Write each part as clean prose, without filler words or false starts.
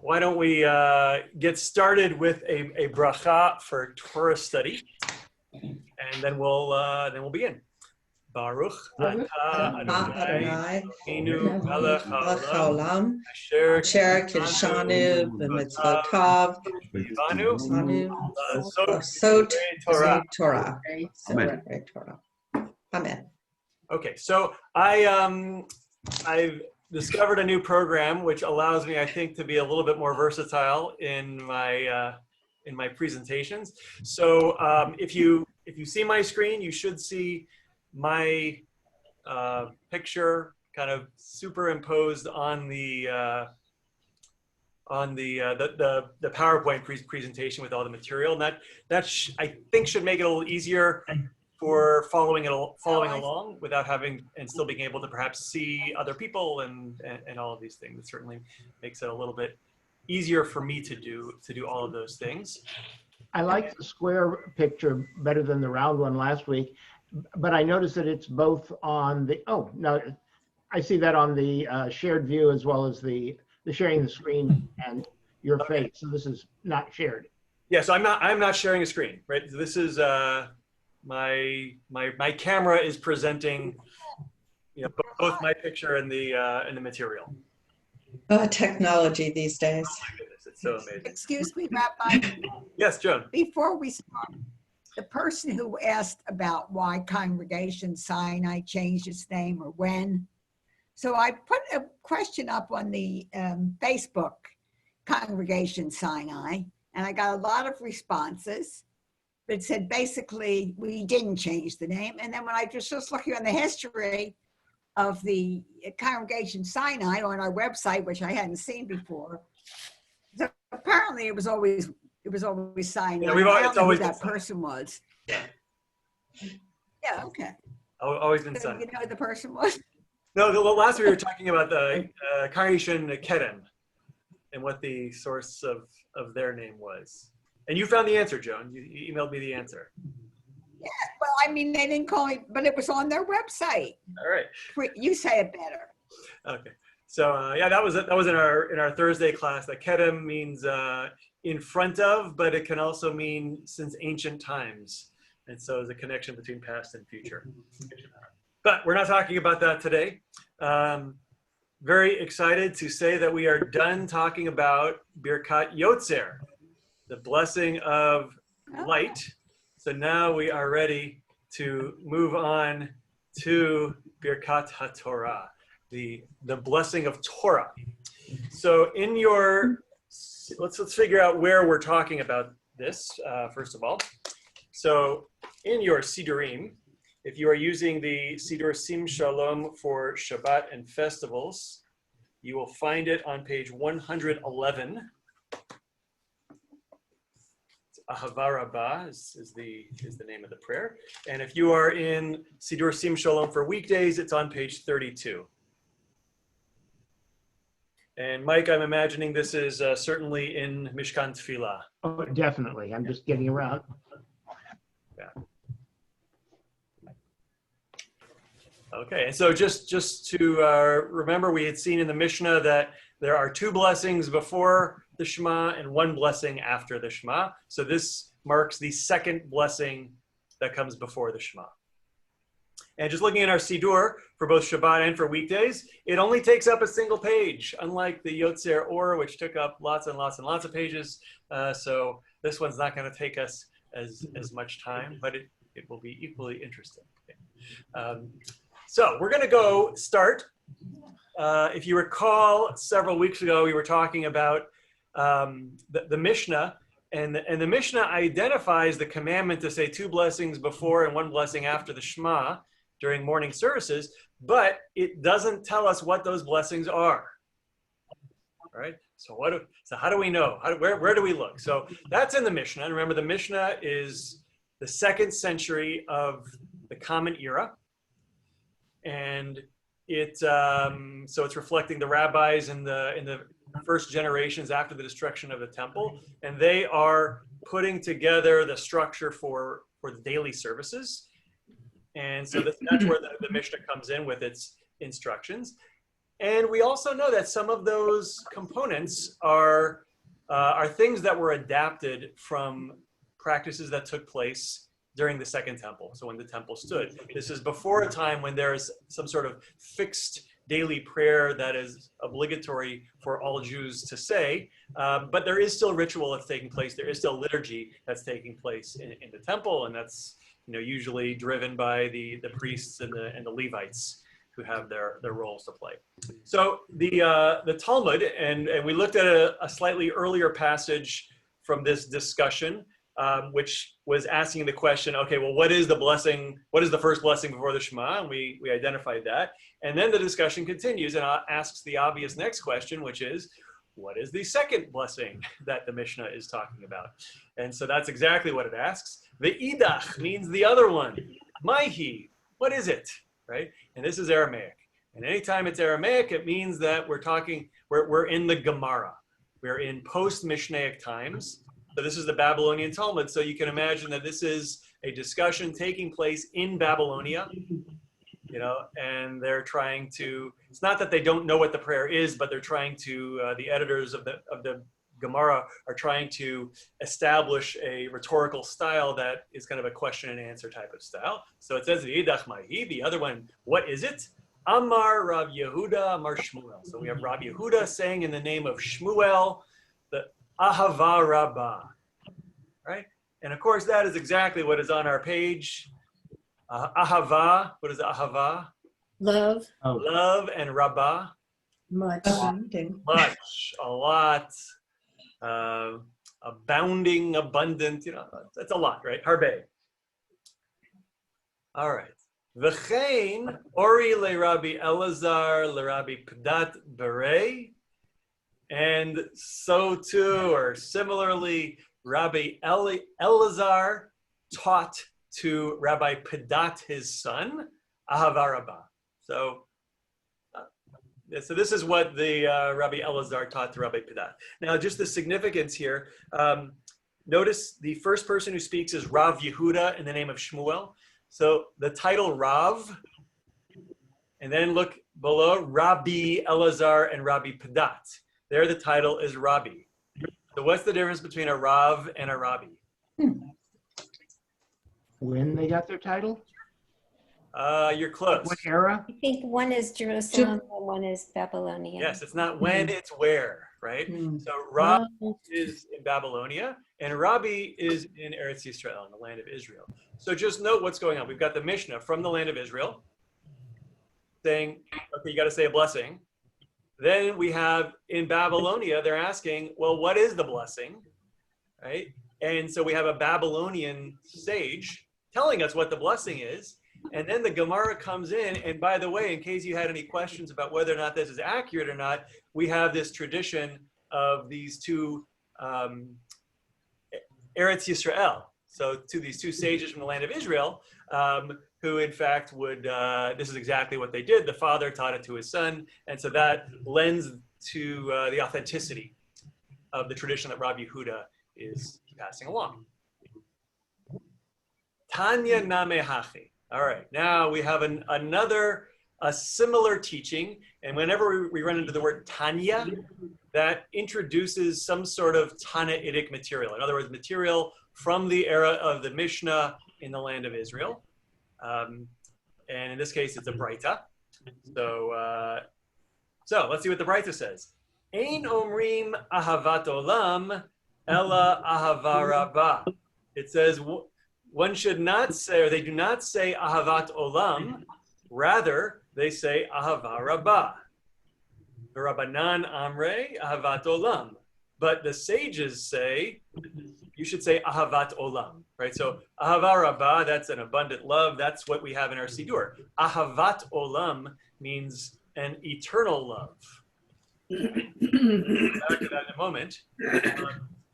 why don't we get started with a bracha for Torah study, and then we'll begin. Baruch atah Adonai Eloheinu melech haolam asher kiddushanu b'mitzvotav v'tzivanu la'asot Torah. Amen. Amen. Okay, so I've discovered a new program which allows me, I think, to be a little bit more versatile in my presentations. So if you see my screen, you should see my picture kind of superimposed on the PowerPoint presentation with all the material, and that I think should make it a little easier for following along without having and still being able to perhaps see other people and all of these things. It certainly makes it a little bit easier for me to do all of those things. I like the square picture better than the round one last week, but I noticed that it's both on the, oh, no, I see that on the shared view as well as the sharing the screen and your face. So this is not shared. Yeah, so I'm not sharing a screen, right? This is my camera is presenting, both my picture and the material. Technology these days. Oh my goodness, it's so amazing. Excuse me, Rabbi. Yes, Joan. Before we start, the person who asked about why Congregation Sinai changed its name or when. So I put a question up on the Facebook Congregation Sinai, and I got a lot of responses. But it said basically we didn't change the name. And then when I just was looking on the history of the Congregation Sinai on our website, which I hadn't seen before, so apparently it was always Sinai. Yeah, it's always who that person was. Yeah. Yeah. Okay. Always been So Sinai. you know who the person was? No, the last we were talking about the Congregation Kedem and what the source of their name was. And you found the answer, Joan. You emailed me the answer. Yeah. Well, I mean, they didn't call it, but it was on their website. All right. You say it better. Okay. So yeah, that was in our Thursday class. That Kedem means in front of, but it can also mean since ancient times. And so there's a connection between past and future. But we're not talking about that today. Very excited to say that we are done talking about Birkat Yotzer, the blessing of light. So now we are ready to move on to Birkat HaTorah, the blessing of Torah. So in your, let's figure out where we're talking about this, first of all. So in your Siddurim, if you are using the Siddur Sim Shalom for Shabbat and festivals, you will find it on page 111. Ahava Rabbah is the name of the prayer. And if you are in Siddur Sim Shalom for weekdays, it's on page 32. And Mike, I'm imagining this is certainly in Mishkan Tefillah. Oh, definitely. I'm just getting around. Yeah. Okay, and so just to remember, we had seen in the Mishnah that there are two blessings before the Shema and one blessing after the Shema. So this marks the second blessing that comes before the Shema. And just looking at our Siddur for both Shabbat and for weekdays, it only takes up a single page, unlike the Yotzer Or, which took up lots and lots and lots of pages. So this one's not going to take us as much time, but it will be equally interesting. Okay. So we're going to go start. If you recall, several weeks ago, we were talking about the Mishnah, and the Mishnah identifies the commandment to say two blessings before and one blessing after the Shema during morning services, but it doesn't tell us what those blessings are. All right. So how do we know? Where do we look? So that's in the Mishnah. And remember, the Mishnah is the 2nd century of the Common Era. And so it's reflecting the rabbis in the first generations after the destruction of the temple, and they are putting together the structure for the daily services. And so that's where the Mishnah comes in with its instructions. And we also know that some of those components are things that were adapted from practices that took place during the Second Temple. So when the temple stood, this is before a time when there's some sort of fixed daily prayer that is obligatory for all Jews to say, but there is still ritual that's taking place. There is still liturgy that's taking place in the temple, and that's usually driven by the priests and the Levites who have their roles to play. So the Talmud, and we looked at a slightly earlier passage from this discussion, which was asking the question, okay, well, what is the blessing? What is the first blessing before the Shema? And we identified that. And then the discussion continues and asks the obvious next question, which is, what is the second blessing that the Mishnah is talking about? And so that's exactly what it asks. The idach means the other one. Maihi, what is it? Right? And this is Aramaic. And anytime it's Aramaic, it means that we're in the Gemara. We're in post-Mishnaic times. So this is the Babylonian Talmud. So you can imagine that this is a discussion taking place in Babylonia, and they're trying to, it's not that they don't know what the prayer is, but they're trying to, the editors of the Gemara are trying to establish a rhetorical style that is kind of a question and answer type of style. So it says, V'idach Mahi, the other one, what is it? Amar Rav Yehuda, Amar Shmuel. So we have Rav Yehuda saying in the name of Shmuel, the Ahava Rabbah, right? And of course, that is exactly what is on our page. Ahava, what is Ahava? Love. Oh, Love, and Rabbah, Much. much, a lot. Abounding, abundant, that's a lot, right? Harbe. All right. V'chein ori le Rabbi Elazar le Rabbi Padat Berei, and so too, or similarly, Rabbi Elazar taught to Rabbi Padat, his son, Ahava Rabbah. So this is what the Rabbi Elazar taught to Rabbi Padat. Now, just the significance here, notice the first person who speaks is Rav Yehuda in the name of Shmuel. So the title Rav, and then look below, Rabbi Elazar and Rabbi Padat. There the title is Rabbi. So what's the difference between a Rav and a Rabbi? when they got their title? You're close. What era? I think one is Jerusalem and one is Babylonia. Yes, it's not when, it's where, right? So Rav is in Babylonia, and Rabbi is in Eretz Yisrael, in the land of Israel. So just note what's going on. We've got the Mishnah from the land of Israel saying, okay, you got to say a blessing. Then we have in Babylonia, they're asking, well, what is the blessing, right? And so we have a Babylonian sage telling us what the blessing is. And then the Gemara comes in, and by the way, in case you had any questions about whether or not this is accurate or not, we have this tradition of these two Eretz Yisrael. So to these two sages from the land of Israel, who in fact would, this is exactly what they did. The father taught it to his son. And so that lends to the authenticity of the tradition that Rabbi Yehuda is passing along. Tanya Name Hachi. All right, now we have a similar teaching, and whenever we run into the word Tanya, that introduces some sort of Tanaitic material. In other words, material from the era of the Mishnah in the land of Israel. And in this case, it's a Braita. So let's see what the Braita says. Ein omrim ahavat olam, ella ahava rabbah. It says, one should not say, or they do not say ahavat olam, rather they say ahava rabbah. The Rabbanan amre ahavat olam. But the sages say, you should say ahavat olam, right? So ahava rabbah, that's an abundant love. That's what we have in our Siddur. Ahavat olam means an eternal love. Back to that in a moment.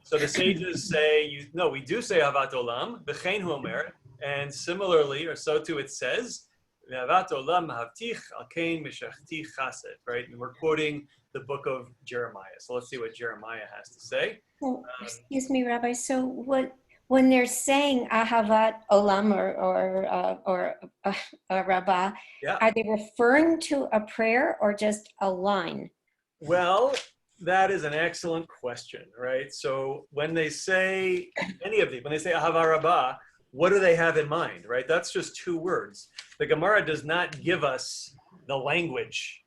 So the sages say, no, we do say Ahavat Olam, B'chein hu omer, and similarly, or so too it says, Ahavat Olam mahavtich alkein mishachti chased, right? And we're quoting the book of Jeremiah. So let's see what Jeremiah has to say. So, excuse me, Rabbi. So what when they're saying Ahavat Olam or Rabbah, Yeah. are they referring to a prayer or just a line? Well, that is an excellent question, right? So when they say any of these, when they say Ahava Rabbah, what do they have in mind, right? That's just two words. The Gemara does not give us the language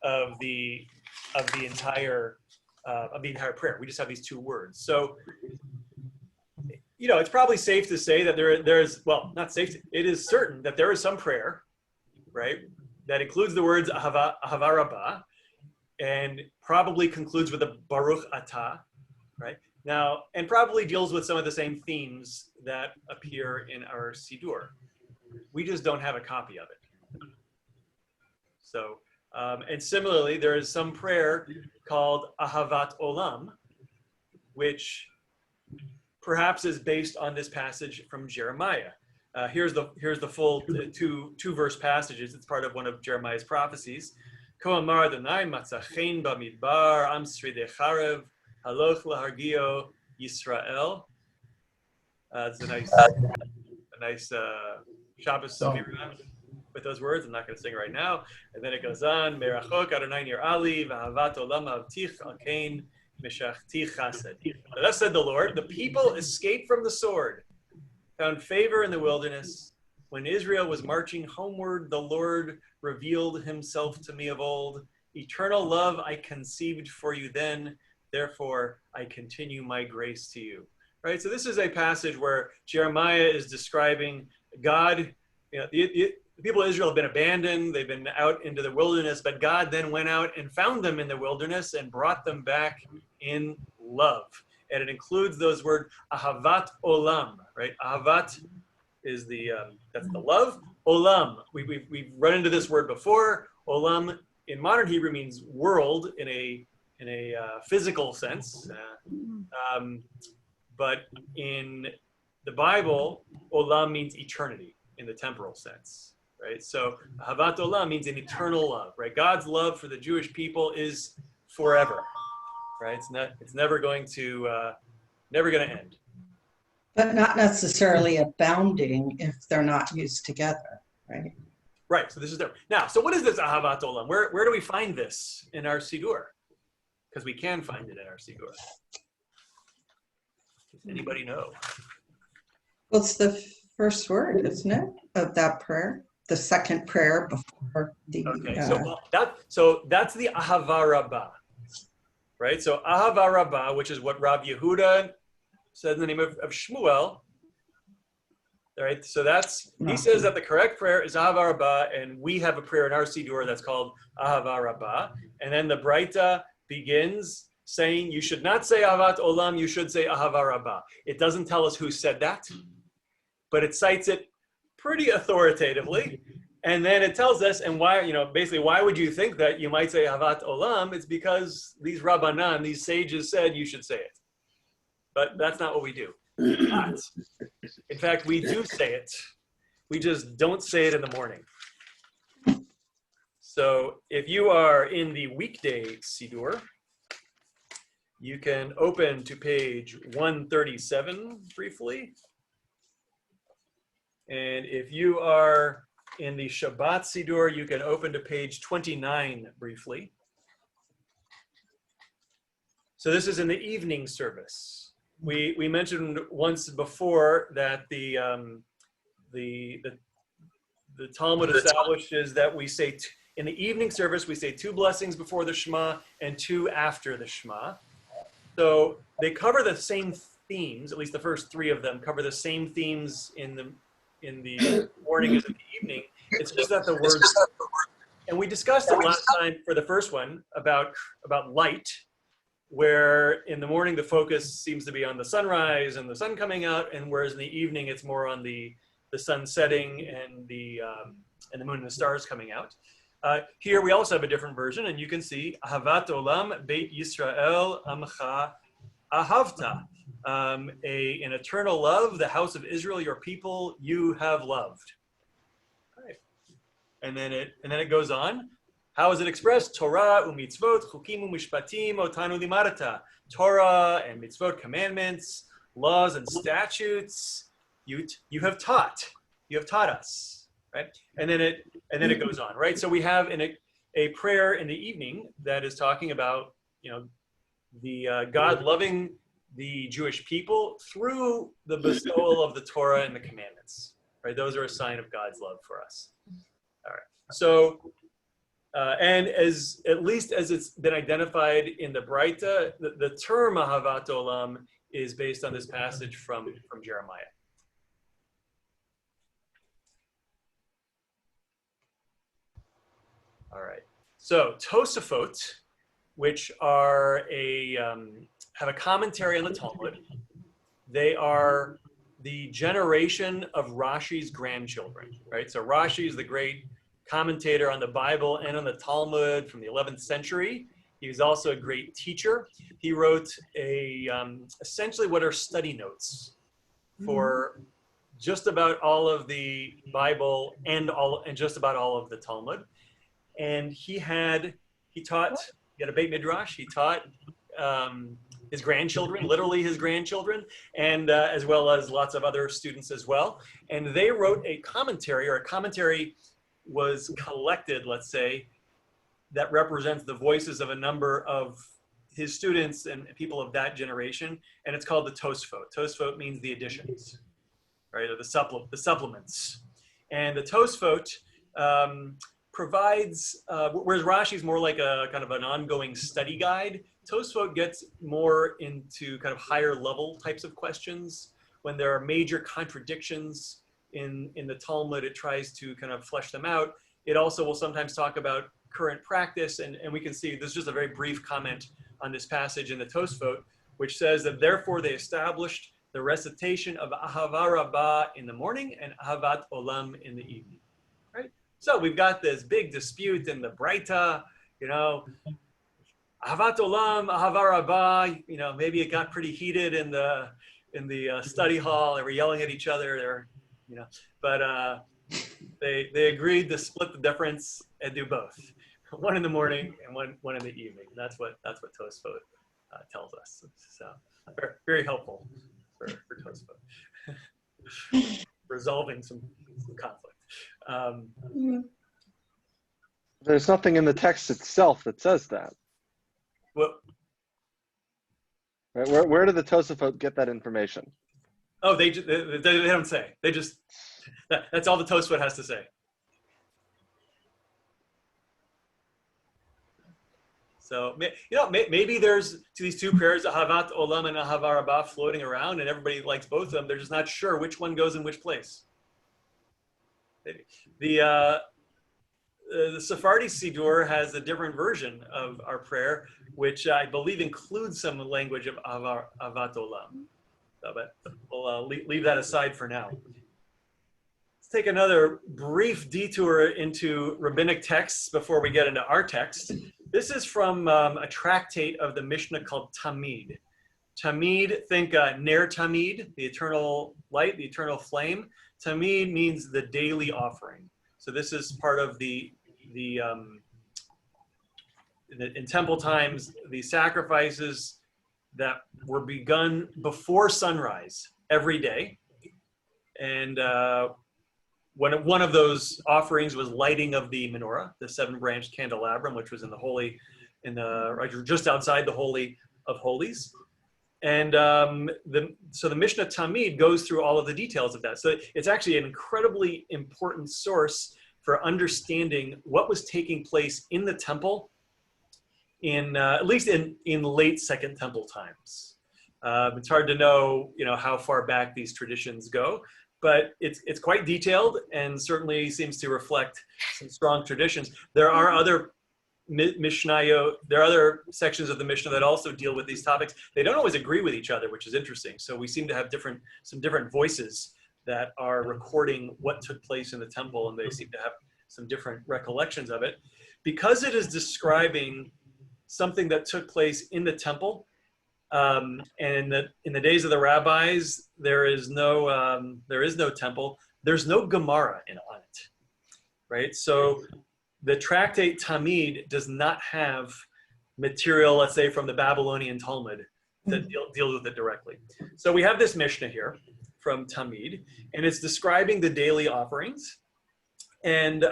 of the entire prayer. We just have these two words. So, it's probably safe to say that there's, well, not safe. It is certain that there is some prayer, right, that includes the words Ahava Rabbah, and probably concludes with a Baruch Atah, right? Now, and probably deals with some of the same themes that appear in our Siddur. We just don't have a copy of it. So, and similarly, there is some prayer called Ahavat Olam, which perhaps is based on this passage from Jeremiah. Here's the full two verse passages. It's part of one of Jeremiah's prophecies. Ko amar Adonai matzachein bamidbar am sridei charev haloch lahargio Yisrael. It's a nice Shabbos with those words. I'm not going to sing right now. And then it goes on. Merachok Adonai nir ali v'ahavat olam avtich alkein mishachti chased. Thus said the Lord, the people escaped from the sword, found favor in the wilderness. When Israel was marching homeward, the Lord revealed himself to me of old. Eternal love I conceived for you then, therefore I continue my grace to you. Right? So this is a passage where Jeremiah is describing God. The people of Israel have been abandoned. They've been out into the wilderness, but God then went out and found them in the wilderness and brought them back in love. And it includes those words, Ahavat Olam, right? Ahavat is that's the love. Olam, we've run into this word before. Olam in modern Hebrew means world in a physical sense, but in the Bible, Olam means eternity in the temporal sense, right? So Ahavat Olam means an eternal love, right? God's love for the Jewish people is forever, right? It's never going to end. But not necessarily abounding if they're not used together, right? Right, so this is different. Now, so what is this Ahavat Olam? Where do we find this in our Siddur? Because we can find it in our Siddur. Does anybody know? Well, it's the first word, isn't it, of that prayer? The second prayer before the... Okay, so that's the Ahava Rabbah, right? So Ahava Rabbah, which is what Rav Yehuda said in the name of Shmuel, right? So he says that the correct prayer is Ahava Rabbah, and we have a prayer in our Siddur that's called Ahava Rabbah. And then the Braita begins saying, you should not say Ahavat Olam, you should say Ahava Rabbah. It doesn't tell us who said that, but it cites it pretty authoritatively. And then it tells us, and why, basically, why would you think that you might say Ahavat Olam? It's because these Rabbanan, these sages said you should say it. But that's not what we do. But, in fact, we do say it. We just don't say it in the morning. So if you are in the weekday Siddur, you can open to page 137 briefly. And if you are in the Shabbat Siddur, you can open to page 29 briefly. So this is in the evening service. We mentioned once before that the Talmud establishes that we say in the evening service we say 2 blessings before the Shema and 2 after the Shema. So they cover the same themes. At least the first 3 of them cover the same themes in the morning as in the evening. It's just that the words, and we discussed it last time for the first one about light, where in the morning the focus seems to be on the sunrise and the sun coming out, and whereas in the evening it's more on the sun setting and the moon and the stars coming out. Here we also have a different version, and you can see Ahavat Olam Beit Yisrael Amcha Ahavta, an eternal love, the house of Israel, your people, you have loved. Right. And then it goes on. How is it expressed? Torah u'mitzvot, chukim u'mishpatim, otanu limarata. Torah and mitzvot, commandments, laws and statutes you have taught. You have taught us, right? And then it goes on, right? So we have a prayer in the evening that is talking about, the God loving the Jewish people through the bestowal of the Torah and the commandments, right? Those are a sign of God's love for us. All right. So, and at least as it's been identified in the Braita, the term Ahavat Olam is based on this passage from Jeremiah. All right. So Tosafot, which are have a commentary on the Talmud. They are the generation of Rashi's grandchildren, right? So Rashi is the great commentator on the Bible and on the Talmud from the 11th century. He was also a great teacher. He wrote essentially what are study notes for just about all of the Bible and just about all of the Talmud. And he had a Beit Midrash. He taught his grandchildren, literally his grandchildren, and as well as lots of other students as well. And they wrote a commentary was collected, let's say, that represents the voices of a number of his students and people of that generation. And it's called the Tosfot. Tosfot means the additions, right? Or the supplements. And the Tosfot provides, whereas Rashi is more like a kind of an ongoing study guide, Tosfot gets more into kind of higher level types of questions. When there are major contradictions in the Talmud, it tries to kind of flesh them out. It also will sometimes talk about current practice, and we can see this is just a very brief comment on this passage in the Tosfot, which says that therefore they established the recitation of Ahava Rabbah in the morning and Ahavat Olam in the evening. So we've got this big dispute in the Braita, Ahavat Olam, Ahava Rabbah, maybe it got pretty heated in the study hall. They were yelling at each other. But they agreed to split the difference and do both, one in the morning and one in the evening. That's what Tosfot tells us. So very, very helpful for Tosfot, resolving some conflict. There's nothing in the text itself that says that. Well, right? Where did the Tosafot get that information? Oh, they don't say. They just that's all the Tosfot has to say. So maybe there's these two prayers, Ahavat Olam and Ahava Rabbah, floating around, and everybody likes both of them. They're just not sure which one goes in which place. The Sephardi Siddur has a different version of our prayer, which I believe includes some language of Ahavat Olam. So, but we'll leave that aside for now. Let's take another brief detour into rabbinic texts before we get into our text. This is from a tractate of the Mishnah called Tamid. Tamid, think Ner Tamid, the eternal light, the eternal flame. Tamid means the daily offering. So this is part of in temple times, the sacrifices that were begun before sunrise every day. And one of those offerings was lighting of the menorah, the 7-branched candelabrum, which was just outside the Holy of Holies. And so the Mishnah Tamid goes through all of the details of that. So it's actually an incredibly important source for understanding what was taking place in the temple at least in late Second Temple times. It's hard to know, how far back these traditions go, but it's quite detailed and certainly seems to reflect some strong traditions. There are other Mishnayot, there are other sections of the Mishnah that also deal with these topics. They don't always agree with each other, which is interesting. So we seem to have some different voices that are recording what took place in the temple, and they seem to have some different recollections of it. Because it is describing something that took place in the temple, and in the days of the rabbis, there is no temple. There's no Gemara on it, right? So the tractate Tamid does not have material, let's say, from the Babylonian Talmud that deals with it directly. So we have this Mishnah here from Tamid, and it's describing the daily offerings. And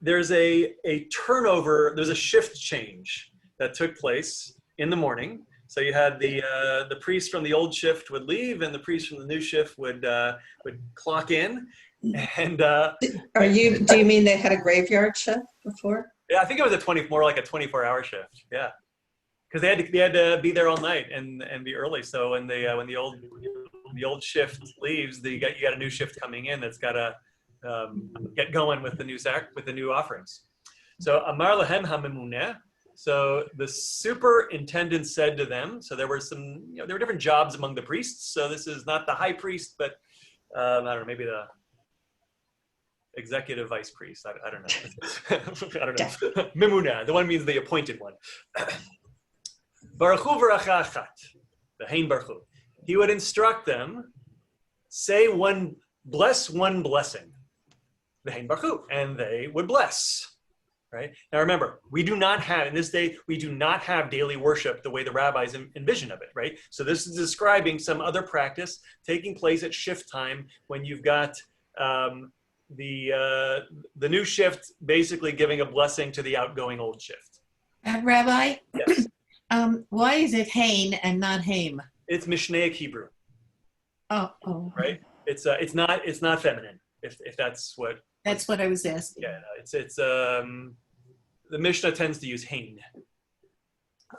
there's a turnover, there's a shift change that took place in the morning. So you had the priest from the old shift would leave, and the priest from the new shift would clock in. And Do you mean they had a graveyard shift before? yeah, I think it was more like a 24-hour shift. Yeah, because they had to be there all night and be early. So when the old shift leaves, you got a new shift coming in that's got to get going with the new offerings. So Amar lahem hamemuneh. So the superintendent said to them. So there were there were different jobs among the priests. So this is not the high priest, but I don't know, maybe the executive vice priest. I don't know. I don't know. Mimuna. The one means the appointed one. Baruchu v'racha achat. The hein baruchu. He would instruct them, bless one blessing. The hein baruchu, and they would bless. Right? Now remember, in this day, we do not have daily worship the way the rabbis envision of it, right? So this is describing some other practice taking place at shift time when you've got the new shift basically giving a blessing to the outgoing old shift. Rabbi, Yes. why is it Hain and not Haim? It's Mishnaic Hebrew, Oh, right? It's not feminine, if that's what. that's what I was asking. Yeah, it's the Mishnah tends to use Hain.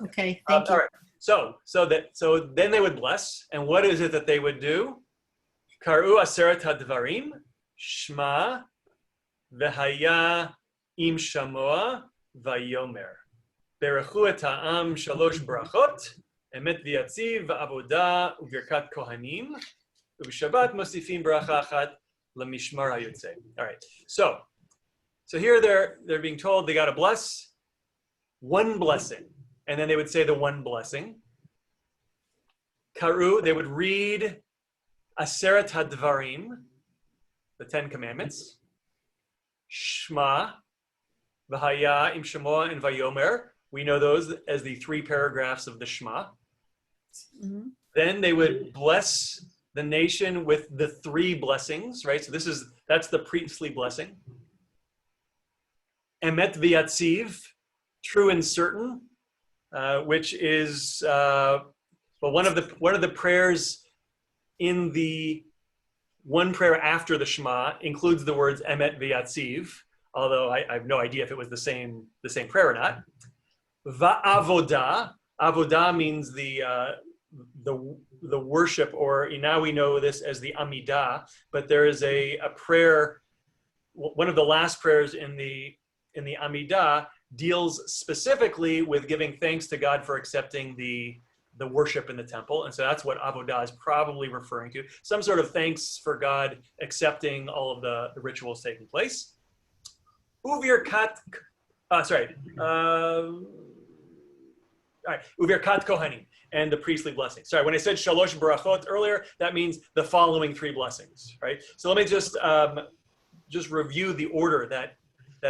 Okay, thank you. All right. So then they would bless, and what is it that they would do? Karu aseret hadvarim, shma, v'haya im shamoa, vayomer. Berechu et ha'am shalosh brachot, emet v'yatziv, v'avoda, u'virkat kohanim, u'b'shabbat mosifim bracha achat l'mishmar hayotze. All right. So here they're being told they got to bless one blessing. And then they would say the one blessing. Karu, they would read Aseret HaDvarim, the 10 Commandments. Shma, V'haya, Im Shemoah, and Vayomer. We know those as the 3 paragraphs of the Shema. Mhm. Then they would bless the nation with the 3 blessings, right? So that's the priestly blessing. Emet v'yatziv, true and certain, which is one of the prayers in the one prayer after the Shema includes the words Emet v'yatziv, although I have no idea if it was the same prayer or not. Va'avoda, avoda means the worship, or now we know this as the Amidah, but there is a prayer. One of the last prayers in the Amidah deals specifically with giving thanks to God for accepting the worship in the temple. And so that's what Avodah is probably referring to. Some sort of thanks for God accepting all of the rituals taking place. Uvirkat Kohanim, and the priestly blessing. Sorry, when I said Shalosh Barachot earlier, that means the following 3 blessings, right? So let me just review the order that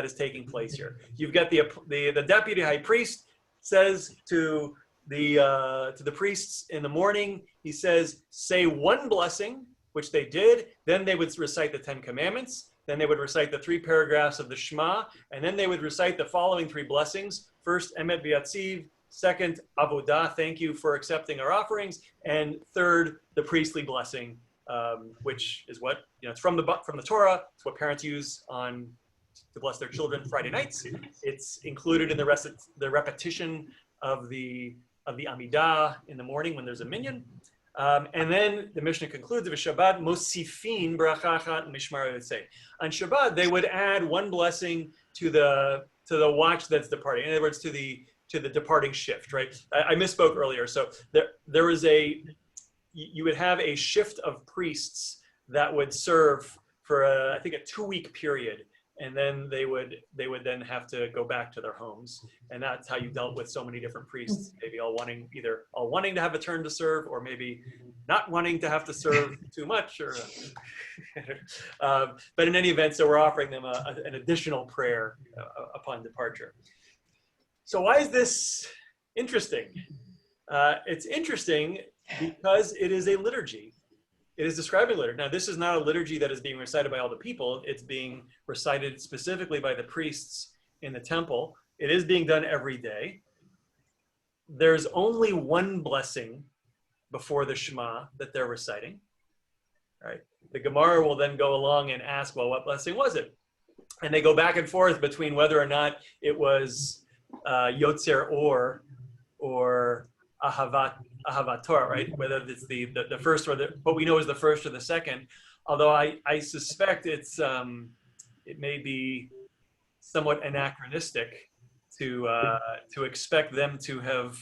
is taking place here. You've got the deputy high priest says to the priests in the morning, he says, say one blessing, which they did. Then they would recite the 10 Commandments. Then they would recite the 3 paragraphs of the Shema, and then they would recite the following 3 blessings. First, Emet v'yatziv. Second, Avodah, thank you for accepting our offerings. And third, the priestly blessing, which is what, it's from the Torah. It's what parents use to bless their children Friday nights. It's included in the repetition of the Amidah in the morning when there's a minyan. And then the Mishnah concludes, Shabbat mosifin bracha achat mishmar yotzei. On Shabbat, they would add one blessing to the watch that's departing. In other words, to the departing shift, right? I misspoke earlier. So there is you would have a shift of priests that would serve for I think a 2-week period. And then they would then have to go back to their homes, and that's how you dealt with so many different priests, maybe all wanting to have a turn to serve, or maybe not wanting to have to serve too much, or but in any event, so we're offering them an additional prayer upon departure. So why is this interesting? It's interesting because it is a liturgy. It is describing liturgy. Now, this is not a liturgy that is being recited by all the people. It's being recited specifically by the priests in the temple. It is being done every day. There's only one blessing before the Shema that they're reciting, right? The Gemara will then go along and ask, well, what blessing was it? And they go back and forth between whether or not it was Yotzer or Ahavat Torah, right? Whether it's the first or what we know is the first or the second. Although I suspect it may be somewhat anachronistic to expect them to have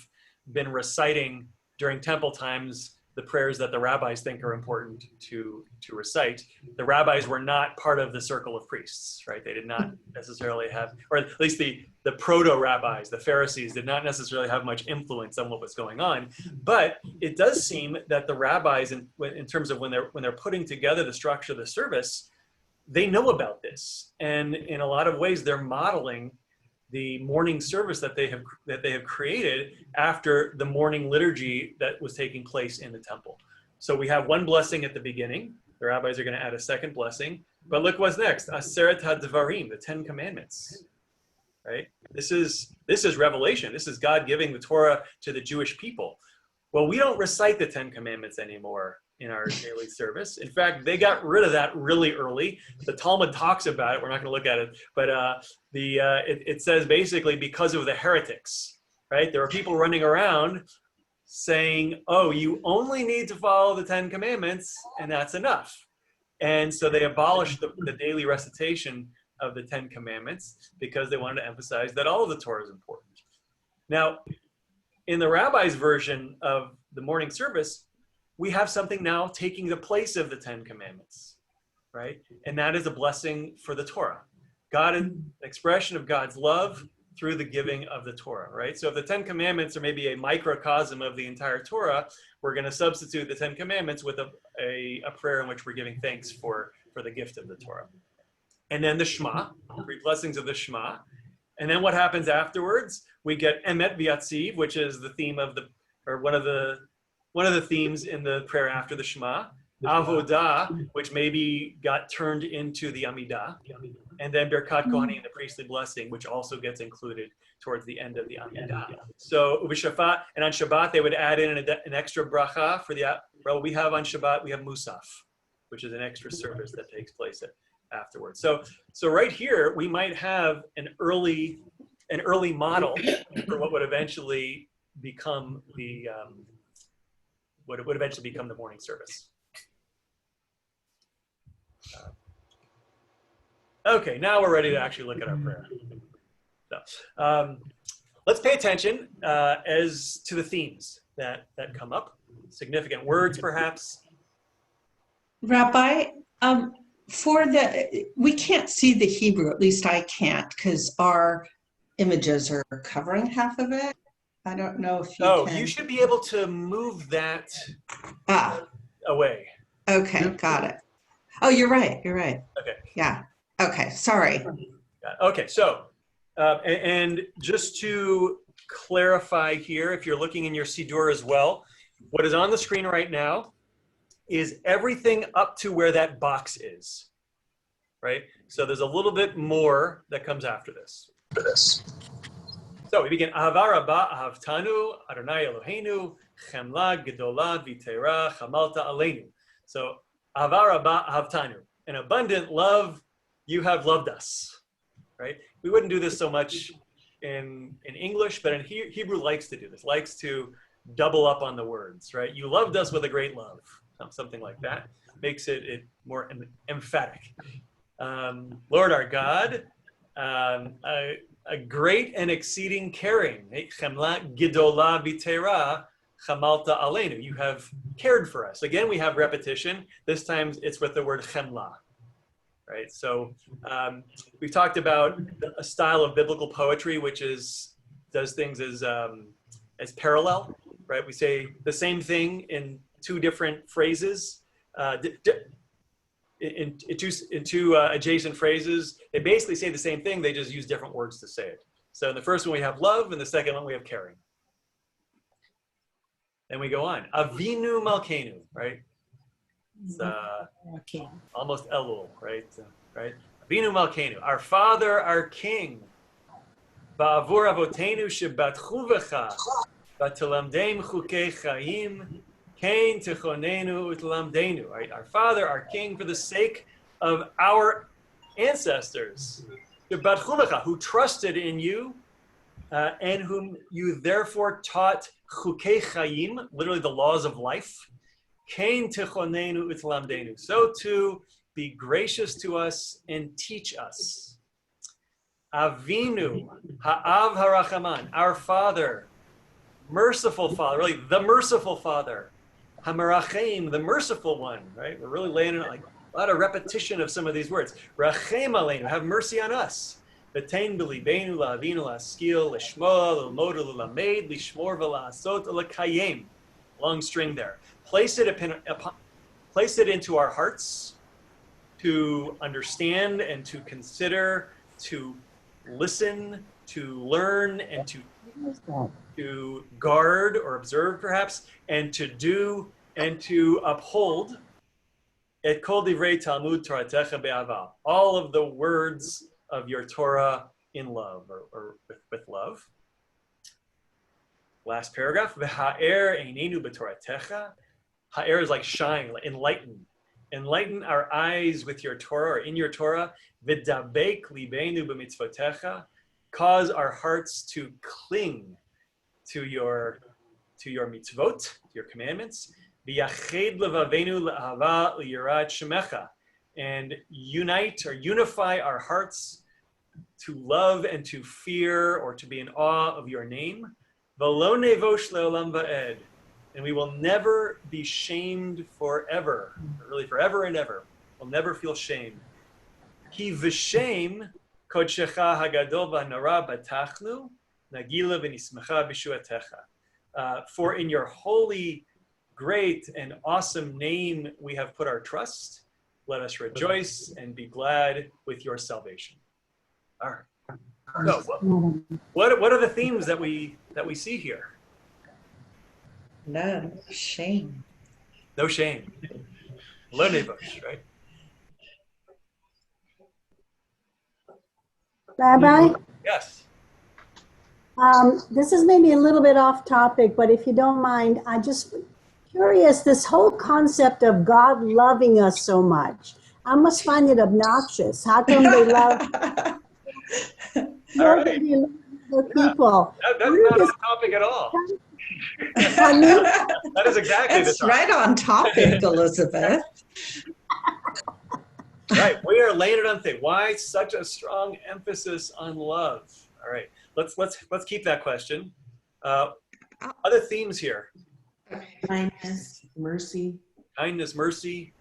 been reciting during temple times the prayers that the rabbis think are important to recite. The rabbis were not part of the circle of priests, right? They did not necessarily have, or at least the proto-rabbis, the Pharisees, did not necessarily have much influence on what was going on. But it does seem that the rabbis, in terms of when they're putting together the structure of the service, they know about this, and in a lot of ways, they're modeling the morning service that they have created after the morning liturgy that was taking place in the temple. So we have one blessing at the beginning. The rabbis are going to add a second blessing. But look what's next. Aseret HaDvarim, the 10 Commandments. Right? This is revelation. This is God giving the Torah to the Jewish people. Well, we don't recite the 10 Commandments anymore in our daily service. In fact, they got rid of that really early. The Talmud talks about it. We're not going to look at it, but it says basically because of the heretics, right? There are people running around saying, oh, you only need to follow the 10 Commandments and that's enough. And so they abolished the daily recitation of the 10 Commandments because they wanted to emphasize that all of the Torah is important. Now, in the rabbi's version of the morning service, we have something now taking the place of the 10 Commandments, right? And that is a blessing for the Torah. God, an expression of God's love through the giving of the Torah, right? So if the 10 Commandments are maybe a microcosm of the entire Torah, we're going to substitute the 10 Commandments with a prayer in which we're giving thanks for the gift of the Torah. And then the Shema, 3 blessings of the Shema. And then what happens afterwards? We get Emet V'Yatziv, which is the theme of one of the themes in the prayer after the Shema. Avodah, which maybe got turned into the Amidah. And then Birkat Kohanim, the priestly blessing, which also gets included towards the end of the Amidah. So Uvishafat, and on Shabbat, they would add in an extra bracha for well, we have on Shabbat, we have Musaf, which is an extra service that takes place afterwards. So right here, we might have an early model for what would eventually become the morning service. Okay, now we're ready to actually look at our prayer. So, let's pay attention as to the themes that come up. Significant words, perhaps. Rabbi, we can't see the Hebrew, at least I can't, because our images are covering half of it. I don't know if you can. You should be able to move that away. Okay, got it. Oh, you're right. Okay. Yeah. Okay, sorry. Okay, so, and just to clarify here, if you're looking in your Siddur as well, what is on the screen right now is everything up to where that box is, right? So there's a little bit more that comes after this. So we begin, Ahava Rabba Ahavtanu, Adonai Eloheinu, Chemla Gedola V'Teira Chamalta Aleinu. So Ahava Rabba Ahavtanu, an abundant love, you have loved us, right? We wouldn't do this so much in English, but in Hebrew likes to do this, likes to double up on the words, right? You loved us with a great love, something like that. Makes it more emphatic. Lord our God, a great and exceeding caring. Chemla Gidola B'Teira Chamalta Aleinu. You have cared for us. Again, we have repetition. This time it's with the word chemla. Right, so we've talked about a style of biblical poetry which does things as parallel, right? We say the same thing in 2 different phrases, in two adjacent phrases. They basically say the same thing, they just use different words to say it. So in the first one we have love, and the second one we have caring. And we go on. Avinu Malkeinu, right? It's Okay. almost Elul, right? Right? Avinu Malkeinu, our Father, our King. Ba'avur avotenu shebatchu v'cha, v'telamdeim chukei chaim, kain tichonenu utlamdenu. Right? Our Father, our King, for the sake of our ancestors, shebatchu v'cha, who trusted in you, and whom you therefore taught chukei chaim, literally the laws of life. Kain tichonenu utlamdenu. So too, be gracious to us and teach us. Avinu, ha'av harachaman, our Father, merciful Father, really the merciful Father. Hamarachem, the merciful one, right? We're really laying it like a lot of repetition of some of these words. Rachem aleinu, have mercy on us. V'tein b'libeinu la'avinu la'askil, l'shmoa, l'lmod, l'lamed, l'shmor, v'la'asot, l'kayem. Long string there. Place it into our hearts to understand and to consider, to listen, to learn, and to guard or observe perhaps, and to do and to uphold et kol divrei Talmud Toratecha be'ava, all of the words of your Torah in love or with love. Last paragraph, v'ha'er einenu b'toratecha. Ha'er is like shine, like enlighten. Enlighten our eyes with your Torah or in your Torah. V'dabek libeinu b'mitzvotecha. Cause our hearts to cling to your mitzvot, to your commandments. V'yached levavenu la'ava liyirat shemecha. And unite or unify our hearts to love and to fear or to be in awe of your name. V'lo nevosh le'olam va'ed. And we will never be shamed forever, really forever and ever. We'll never feel shame. Ki v'shem kodshecha hagadol v'hanara batachnu nagila v'nismecha b'shuatecha. For in your holy, great, and awesome name we have put our trust. Let us rejoice and be glad with your salvation. All right. So, what are the themes that we see here? No shame. No shame. Lo nevosh, right? Rabbi, Yes. this is maybe a little bit off topic, but if you don't mind, I'm just curious, this whole concept of God loving us so much. I must find it obnoxious. How come they love All right. other people? That's not on topic at all. I mean, That is exactly the That's topic. right on topic, Elizabeth. Right. We are laying it on thick. Why such a strong emphasis on love? All right. Let's keep that question. Other themes here. Kindness, mercy. Kindness, mercy.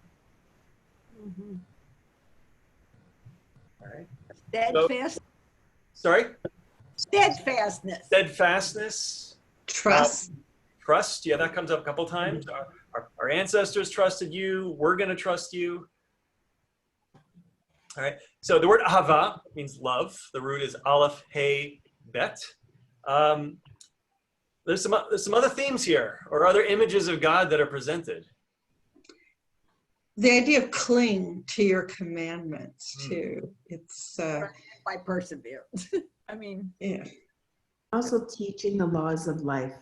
All right. Steadfast, Sorry? steadfastness. Steadfastness. Trust. Trust. Yeah, that comes up a couple times. Our ancestors trusted you. We're going to trust you. All right. So the word ahava means love. The root is aleph, hey, bet. There's some other themes here or other images of God that are presented. The idea of cling to your commandments too. It's By perseverance. I mean, yeah. Also, teaching the laws of life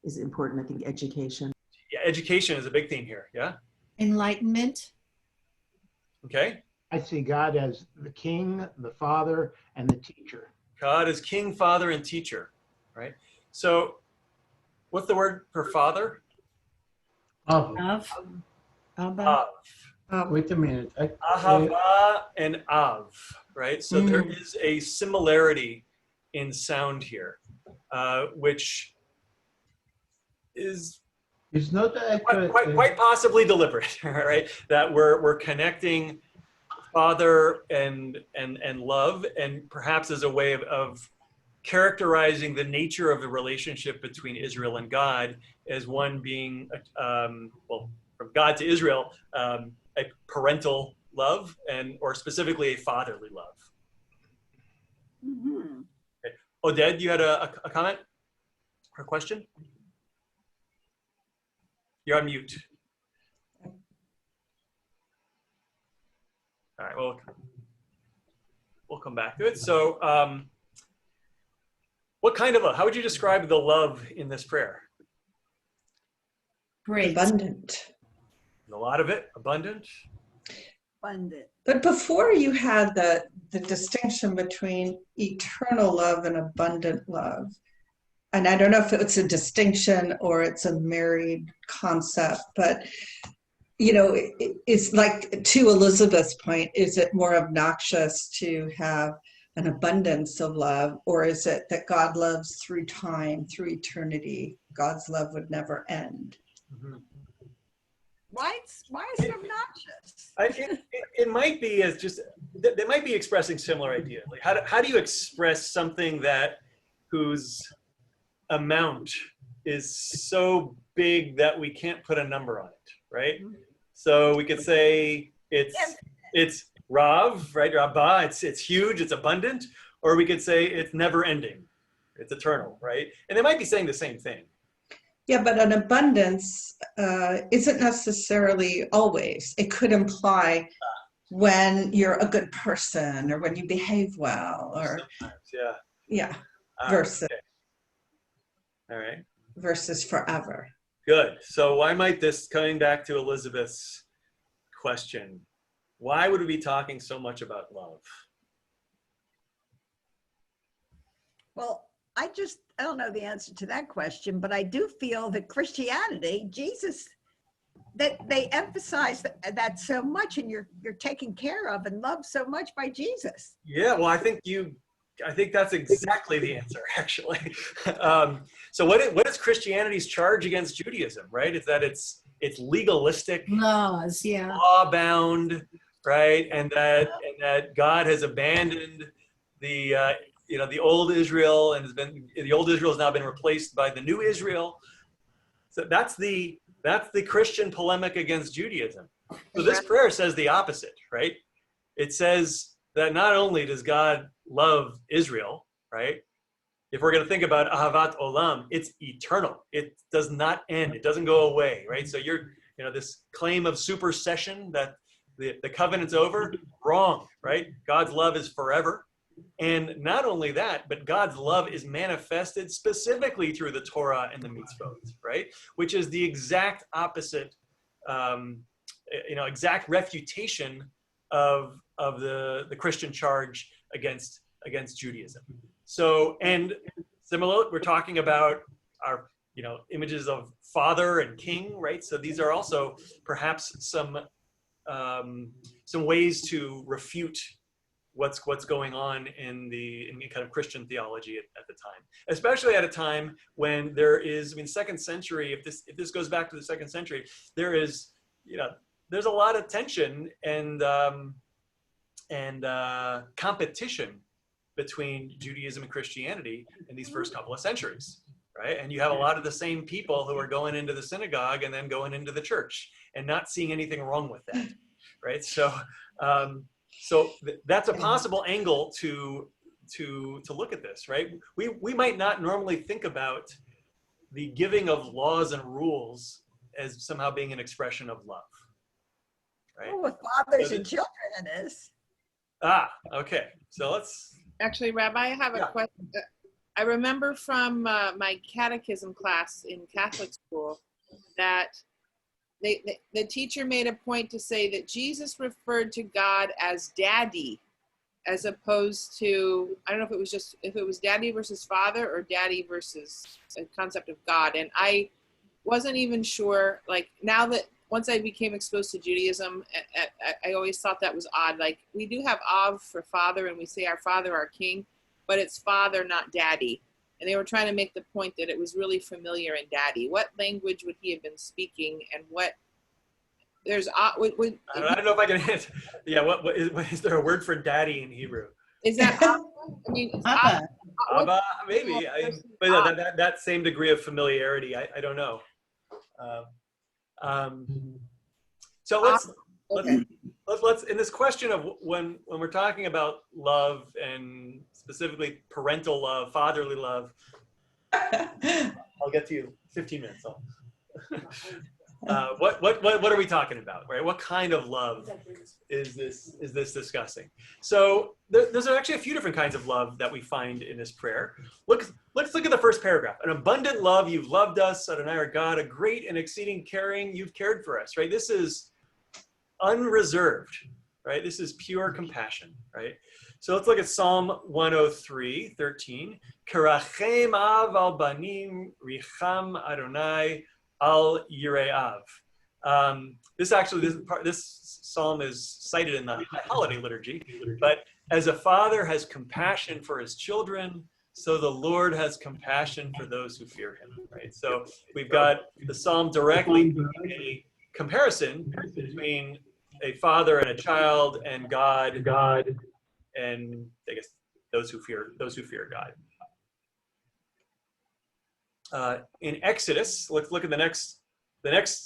is important. I think education. Yeah, education is a big theme here. Yeah. Enlightenment. Okay. I see God as the king, the father, and the teacher. God is king, father, and teacher. Right. So what's the word for father? Oh, Of. Abba. Av. wait a minute. Ahava and Av, right? So there is a similarity in sound here, which is It's not quite possibly deliberate, right? That we're connecting father and love, and perhaps as a way of characterizing the nature of the relationship between Israel and God as one being, well, from God to Israel, a parental love, or specifically a fatherly love. mhm. Okay. Oded, you had a comment or a question? You're on mute. All right, well, we'll come back to it. So what kind of love? How would you describe the love in this prayer? Great. Abundant. A lot of it, abundant. Abundant. But before you had the distinction between eternal love and abundant love. And I don't know if it's a distinction or it's a married concept, but you know, it's like, to Elizabeth's point, is it more obnoxious to have an abundance of love, or is it that God loves through time, through eternity? God's love would never end. Mm-hmm. Why is it obnoxious? It might be as just, they might be expressing similar ideas. Like how do you express something that whose amount is so big that we can't put a number on it, right? So we could say it's Rav, right? Rabbah, it's huge, it's abundant, or we could say it's never ending, it's eternal, right? And they might be saying the same thing. Yeah, but an abundance isn't necessarily always. It could imply when you're a good person or when you behave well, or sometimes, yeah, versus okay. All right. Versus forever. Good. So why might this, coming back to Elizabeth's question, why would we be talking so much about love? Well, I don't know the answer to that question, but I do feel that Christianity, Jesus, that they emphasize that so much, and you're taken care of and loved so much by Jesus. Yeah, well, I think that's exactly the answer, actually. So what is Christianity's charge against Judaism, right? It's that it's legalistic, laws, yeah, law-bound, right? And that God has abandoned the the old Israel, and the old Israel has now been replaced by the new Israel. So that's the Christian polemic against Judaism. So this prayer says the opposite, right? It says that not only does God love Israel, right? If we're going to think about Ahavat Olam, it's eternal. It does not end. It doesn't go away, right? So this claim of supersession that the covenant's over, wrong, right? God's love is forever. And not only that, but God's love is manifested specifically through the Torah and the mitzvot, right? Which is the exact opposite, exact refutation of the Christian charge against Judaism. So, and similar, we're talking about our images of father and king, right? So these are also perhaps some ways to refute what's going on in kind of Christian theology at the time, especially at a time when there is, second century, if this goes back to the second century, there's a lot of tension and competition between Judaism and Christianity in these first couple of centuries, right? And you have a lot of the same people who are going into the synagogue and then going into the church and not seeing anything wrong with that, right? So that's a possible angle to look at this, right? We might not normally think about the giving of laws and rules as somehow being an expression of love, right? Well, with fathers and children, it is. Okay. So let's. Actually, Rabbi, I have a question. I remember from my catechism class in Catholic school that the teacher made a point to say that Jesus referred to God as daddy, as opposed to, I don't know if it was daddy versus father or daddy versus a concept of God. And I wasn't even sure, like, now that once I became exposed to Judaism, I always thought that was odd. Like, we do have Av for father, and we say our father, our king, but it's father, not daddy. And they were trying to make the point that it was really familiar in daddy. What language would he have been speaking, and what there's I don't know if I can answer. Yeah, what is there a word for daddy in Hebrew? Is that Abba? I mean, it's Abba. Abba, maybe. But that same degree of familiarity, I don't know. So let's in this question of when we're talking about love, and specifically parental love, fatherly love, I'll get to you 15 minutes. What are we talking about, right? What kind of love is this discussing? So there's actually a few different kinds of love that we find in this prayer. Let's look at the first paragraph. An abundant love, you've loved us, Adonai our God, a great and exceeding caring, you've cared for us, right? This is unreserved, right? This is pure compassion, right? So let's look at Psalm 103:13. Karachem av al banim richam Adonai al yireav. This psalm is cited in the holiday liturgy, but as a father has compassion for his children, so the Lord has compassion for those who fear him, right? So we've got the psalm directly a comparison between a father and a child and God, and I guess those who fear God. In Exodus, let's look at the next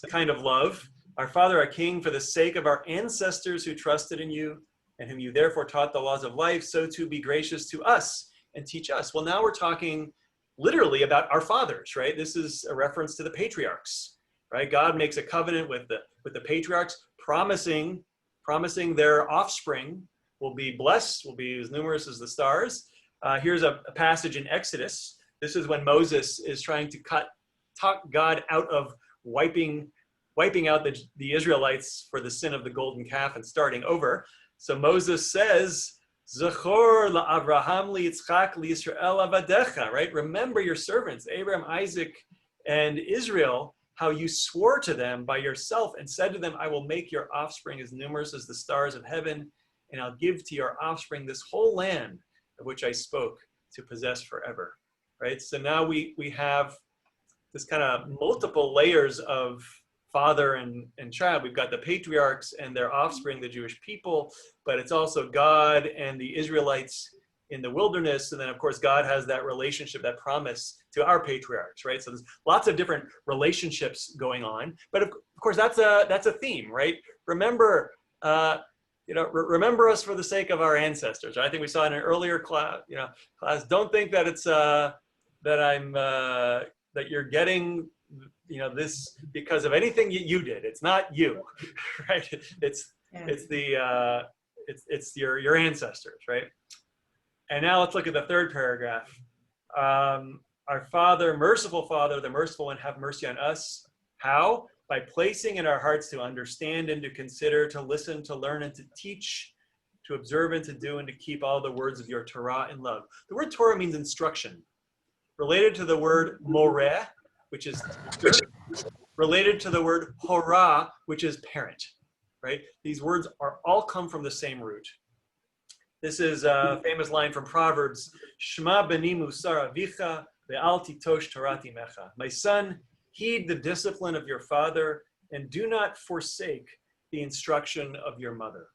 kind of love. Our Father, our King, for the sake of our ancestors who trusted in you and whom you therefore taught the laws of life, so to be gracious to us and teach us. Well, now we're talking literally about our fathers, right? This is a reference to the patriarchs, right? God makes a covenant with the patriarchs, promising their offspring will be blessed, will be as numerous as the stars. Here's a passage in Exodus. This is when Moses is trying to talk God out of wiping out the Israelites for the sin of the golden calf and starting over. So Moses says, Zachor la'Avraham li'Yitzchak li'Yisrael avadecha, right? Remember your servants, Abraham, Isaac, and Israel, how you swore to them by yourself and said to them, I will make your offspring as numerous as the stars of heaven, and I'll give to your offspring this whole land of which I spoke to possess forever, right? So now we have this kind of multiple layers of father and child. We've got the patriarchs and their offspring, the Jewish people, but it's also God and the Israelites in the wilderness. And then of course, God has that relationship, that promise to our patriarchs, right? So there's lots of different relationships going on, but of course that's a theme, right? Remember, remember us for the sake of our ancestors. I think we saw in an earlier class, don't think that it's, that you're getting this because of anything you did. It's not you, right? It's your ancestors, right? And now let's look at the third paragraph. Our Father, merciful Father, the merciful one, have mercy on us. How? By placing in our hearts to understand and to consider, to listen, to learn, and to teach, to observe and to do, and to keep all the words of your Torah in love. The word Torah means instruction, related to the word moreh, which is teacher, related to the word hora, which is parent, right? These words all come from the same root. This is a famous line from Proverbs, Shema beni musar avicha ve'al titosh Torah imecha. My son, heed the discipline of your father and do not forsake the instruction of your mother,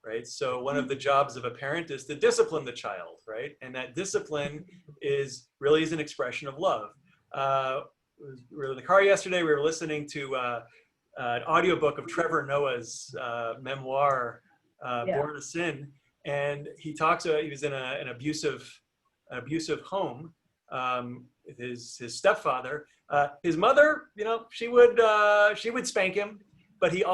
right? So one of the jobs of a parent is to discipline the child, right? And that discipline really is an expression of love. We were in the car yesterday, we were listening to an audiobook of Trevor Noah's memoir, Born to Sin. And he talks about, he was in an abusive home with his stepfather. His mother, she would spank him, but he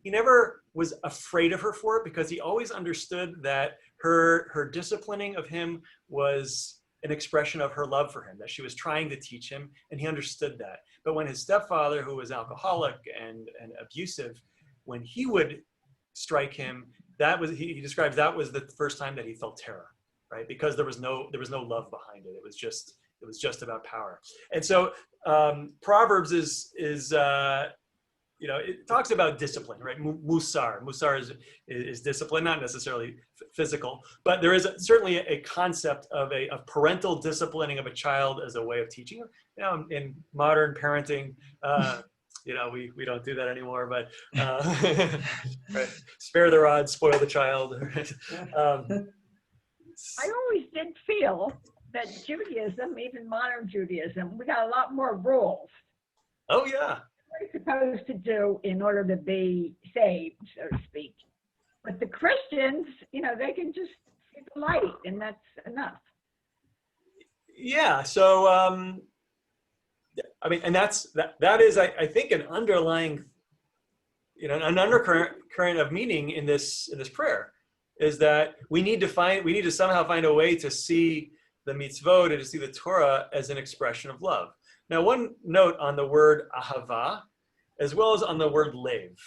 never was afraid of her for it, because he always understood that her disciplining of him was an expression of her love for him, that she was trying to teach him, and he understood that. But when his stepfather, who was alcoholic and abusive, when he would strike him, he describes that was the first time that he felt terror, right? Because there was no love behind it. It was just about power. And so Proverbs it talks about discipline, right? Musar is discipline, not necessarily physical, but there is certainly a concept of parental disciplining of a child as a way of teaching. In modern parenting, we don't do that anymore, but right. Spare the rod, spoil the child. I always did feel that Judaism, even modern Judaism, we got a lot more rules. Oh yeah. What we're supposed to do in order to be saved, so to speak. But the Christians, they can just see the light, and that's enough. Yeah. So I mean, and that is, I think, an underlying, an undercurrent of meaning in this prayer, is that we need to somehow find a way to see the mitzvot and to see the Torah as an expression of love. Now, one note on the word ahava, as well as on the word lev,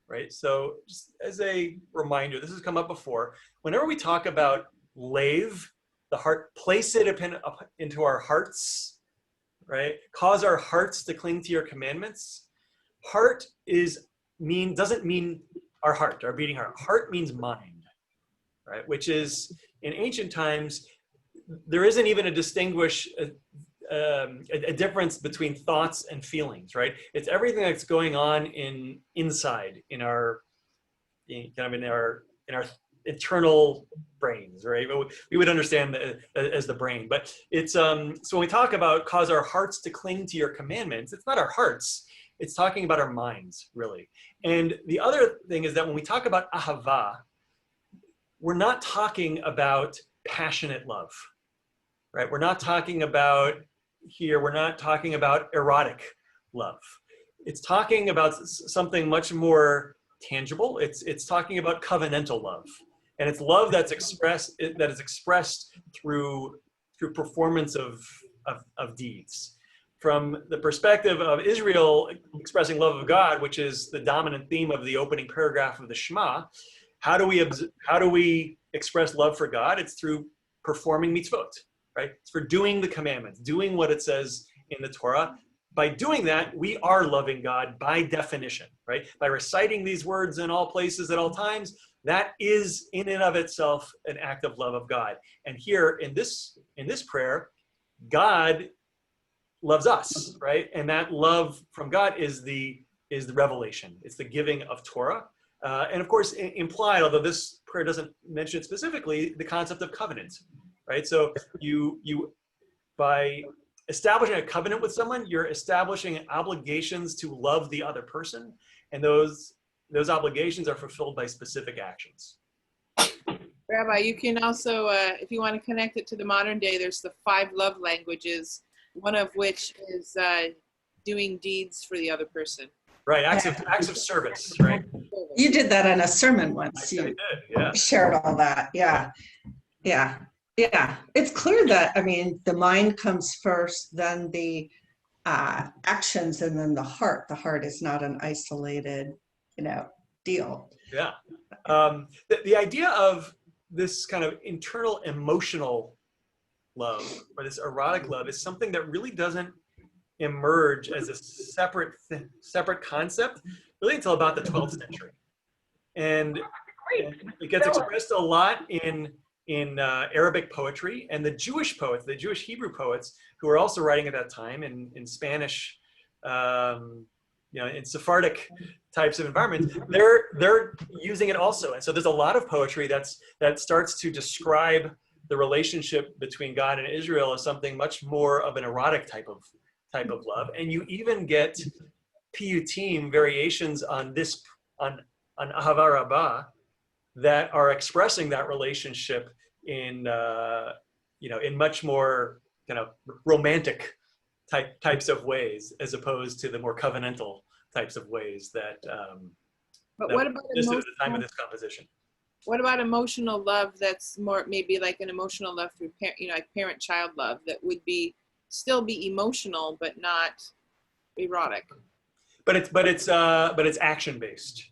right? So just as a reminder, this has come up before. Whenever we talk about lev, the heart, place it up into our hearts, right? Cause our hearts to cling to your commandments. Heart doesn't mean our heart, our beating heart. Heart means mind, right? Which is, in ancient times, there isn't even a difference between thoughts and feelings, right? It's everything that's going on inside in our internal brains, right? We would understand as the brain, but it's so when we talk about cause our hearts to cling to your commandments, it's not our hearts, it's talking about our minds, really. And the other thing is that when we talk about ahava, we're not talking about passionate love, right? We're not talking about erotic love. It's talking about something much more tangible. It's talking about covenantal love. And it's love that is expressed through performance of deeds. From the perspective of Israel expressing love of God, which is the dominant theme of the opening paragraph of the Shema, how do we express love for God? It's through performing mitzvot, right? It's for doing the commandments, doing what it says in the Torah. By doing that, we are loving God by definition, right? By reciting these words in all places at all times, that is in and of itself an act of love of God. And here in this prayer, God loves us, right? And that love from God is the revelation. It's the giving of Torah. And of course, implied, although this prayer doesn't mention it specifically, the concept of covenant, right? So you by establishing a covenant with someone, you're establishing obligations to love the other person, and those obligations are fulfilled by specific actions. Rabbi, you can also, if you want to connect it to the modern day, there's the 5 love languages, one of which is doing deeds for the other person. Right, acts of service, right? You did that in a sermon once. I did, yeah. Shared all that, yeah. It's clear that, I mean, the mind comes first, then the actions, and then the heart. The heart is not an isolated, deal. Yeah. The idea of this kind of internal emotional love, or this erotic love, is something that really doesn't emerge as a separate concept really until about the 12th century. And it gets expressed a lot in Arabic poetry, and the Jewish poets, the Jewish Hebrew poets, who were also writing at that time in Spanish, in Sephardic types of environments, they're using it also. And so there's a lot of poetry that starts to describe the relationship between God and Israel as something much more of an erotic type of love. And you even get piyutim variations on Ahava Rabbah that are expressing that relationship in much more kind of romantic types of ways, as opposed to the more covenantal types of ways that what about existed at the time of this composition. What about emotional love that's more maybe like an emotional love through like parent-child love that would still be emotional but not erotic? But it's action-based.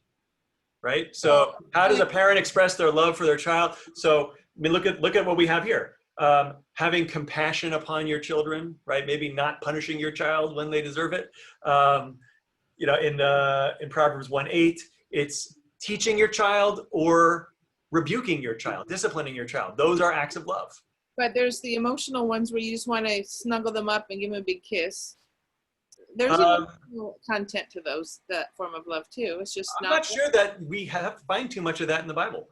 Right? So how does a parent express their love for their child? So, I mean, look at what we have here. Having compassion upon your children, right? Maybe not punishing your child when they deserve it. In Proverbs 1:8, it's teaching your child or rebuking your child, disciplining your child. Those are acts of love. But there's the emotional ones where you just want to snuggle them up and give them a big kiss. There's emotional content to that form of love too. It's just I'm not sure that we find too much of that in the Bible.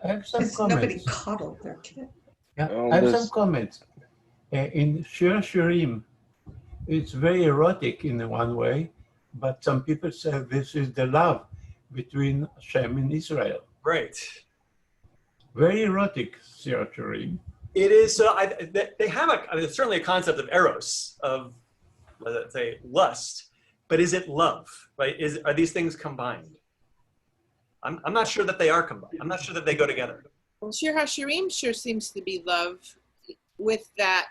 I have some comments. Nobody coddled their kid. Yeah, I have some comments. In Shir Shirim, it's very erotic in one way, but some people say this is the love between Hashem and Israel. Right. Very erotic, Shir Shirim. It is, so they have I mean, it's certainly a concept of eros, of, let's say, lust, but is it love, right? Are these things combined? I'm not sure that they are combined. I'm not sure that they go together. Well, Shir HaShirim sure seems to be love with that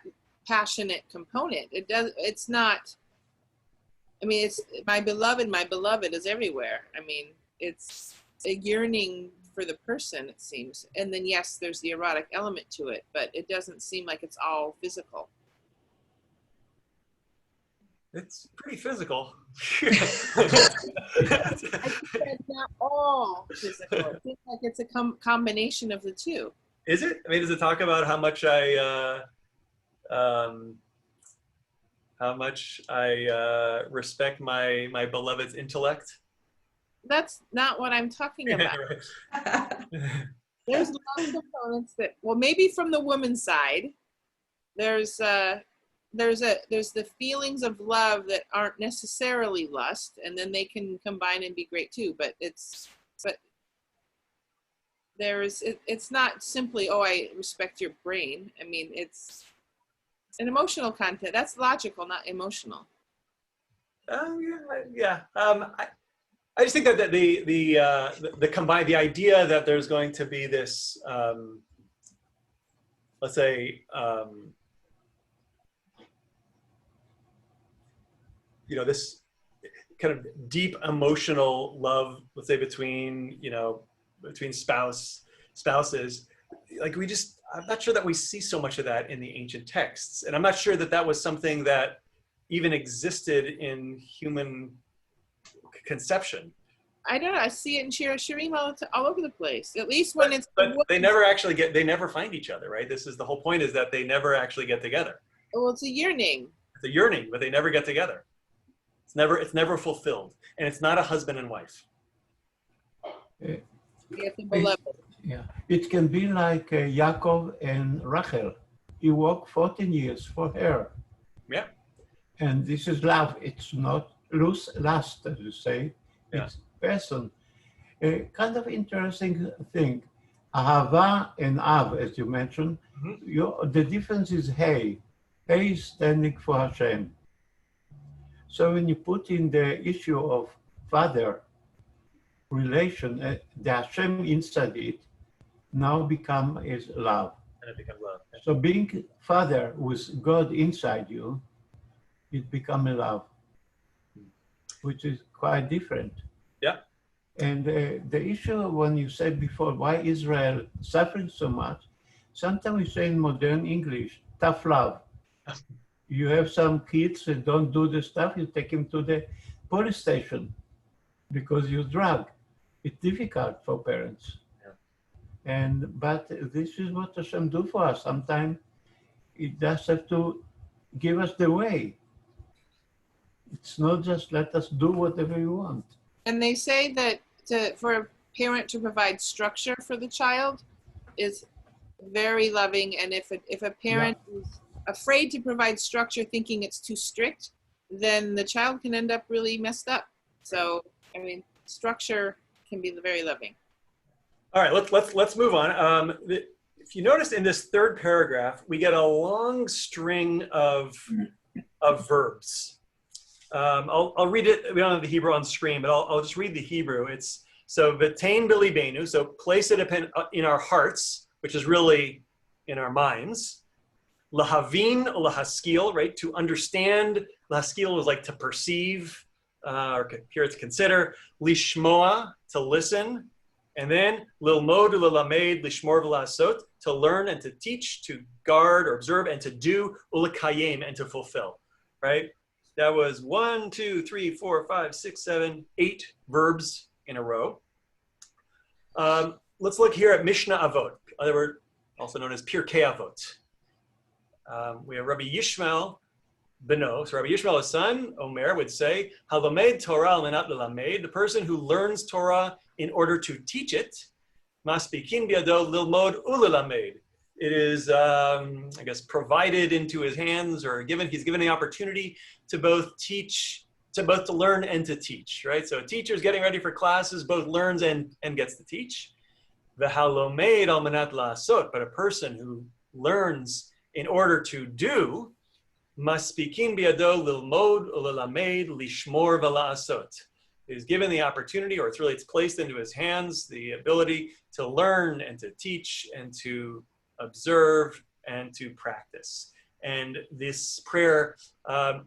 passionate component. It's not, I mean, it's my beloved is everywhere. I mean, it's a yearning for the person, it seems. And then, yes, there's the erotic element to it, but it doesn't seem like it's all physical. It's pretty physical. I said not all physical. It seems like it's a combination of the two. Is it? I mean, does it talk about how much I respect my beloved's intellect? That's not what I'm talking about. There's love components that, well, maybe from the woman's side, there's the feelings of love that aren't necessarily lust, and then they can combine and be great too. But it's not simply, oh, I respect your brain. I mean, it's an emotional content. That's logical, not emotional. Yeah. I just think that the idea that there's going to be this, let's say, this kind of deep emotional love, let's say between spouses, like I'm not sure that we see so much of that in the ancient texts. And I'm not sure that was something that even existed in human conception. I don't know. I see it in Shir HaShirim all over the place. At least when but they never actually they never find each other, right? This is the whole point, is that they never actually get together. Well, it's a yearning. It's a yearning, but they never get together. It's never fulfilled, and it's not a husband and wife. Yeah, it can be like Yaakov and Rachel. He worked 14 years for her. Yeah. And this is love. It's not lust, as you say. Yeah. It's person. A kind of interesting thing. Ahava and Av, as you mentioned, the difference is Hey. Hey is standing for Hashem. So when you put in the issue of father relation, the Hashem inside it now is love. And it becomes love. Yeah. So being father with God inside you, it becomes a love, which is quite different. Yeah. And the issue when you said before, why Israel suffering so much, sometimes we say in modern English, tough love. You have some kids that don't do the stuff, you take them to the police station because you drug. It's difficult for parents. Yeah. But this is what Hashem do for us. Sometimes it does have to give us the way. It's not just let us do whatever you want. And they say that for a parent to provide structure for the child is very loving. And if a parent is afraid to provide structure, thinking it's too strict, then the child can end up really messed up. So, I mean, structure can be very loving. All right, let's move on. If you notice in this third paragraph, we get a long string of verbs. I'll read it. We don't have the Hebrew on screen, but I'll just read the Hebrew. It's so v'tein b'libenu, so place it in our hearts, which is really in our minds. Lahavin, lahaskil, right? To understand. Lahaskil is like to perceive, or here it's consider. Lishmoa, to listen. And then lilmod ulalamed lishmor v'lasot, to learn and to teach, to guard or observe and to do, ulakayim, and to fulfill, right? That was 1, 2, 3, 4, 5, 6, 7, 8 verbs in a row. Let's look here at Mishnah Avot, also known as Pirkei Avot. We have Rabbi Yishmael Beno. So Rabbi Yishmael, his son, Omer, would say, Halamed Torah al menat lelamed, the person who learns Torah in order to teach it, Maspikin biado lilmod ulelamed. It is, I guess, provided into his hands, or he's given the opportunity to both to learn and to teach, right? So a teacher is getting ready for classes, both learns and gets to teach. V'halomed al menat la'asot, but a person who learns in order to do, Maspikin biado lilmod ulelamed lishmor vela'asot. Is given the opportunity, or it's placed into his hands, the ability to learn and to teach and to observe and to practice. And this prayer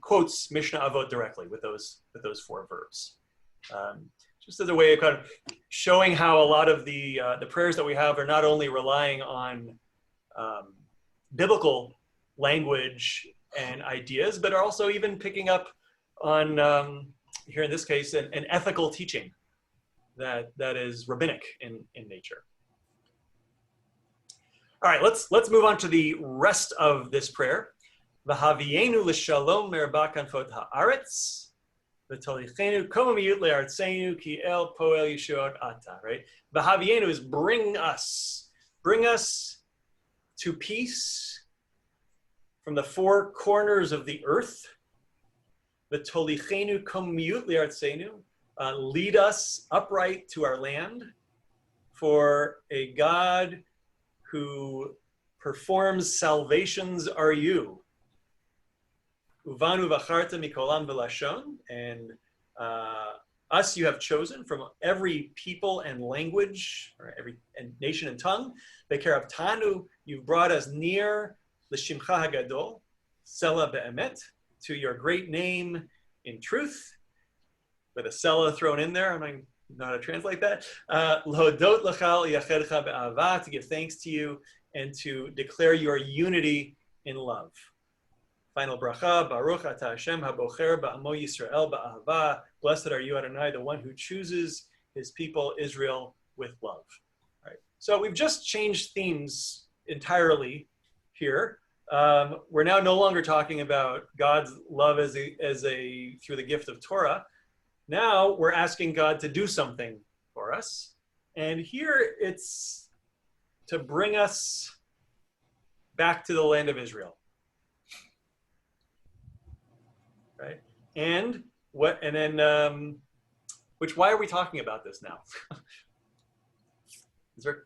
quotes Mishnah Avot directly with those 4 verbs. Just as a way of kind of showing how a lot of the prayers that we have are not only relying on biblical language and ideas, but are also even picking up on, here in this case, an ethical teaching that is rabbinic in nature. All right, let's move on to the rest of this prayer. V'havienu l'shalom merba kanfot haaretz, v'tolichenu komamiyut le'artzeinu ki el poel yeshuot ata. Right? V'havienu is bring us to peace from the 4 corners of the earth. V'tolichenu komamiyut le'artzeinu, lead us upright to our land, for a God who performs salvations are you. Uvanu v'acharta mikolam v'lashon, and us you have chosen from every people and language, or every nation and tongue. Bekarabtanu, you've brought us near l'shimcha hagadol, sela be'emet, to your great name in truth, with a sela thrown in there. I'm not know how to translate that. L'hodot l'chal yachedcha be'ahava, to give thanks to you and to declare your unity in love. Final bracha, Baruch ata Hashem habocher ba'amo Yisrael ba'ahava. Blessed are you, Adonai, the one who chooses his people Israel with love. All right. So we've just changed themes entirely here. We're now no longer talking about God's love as a through the gift of Torah. Now we're asking God to do something for us. And here it's to bring us back to the land of Israel. Right? And then why are we talking about this now? Is there?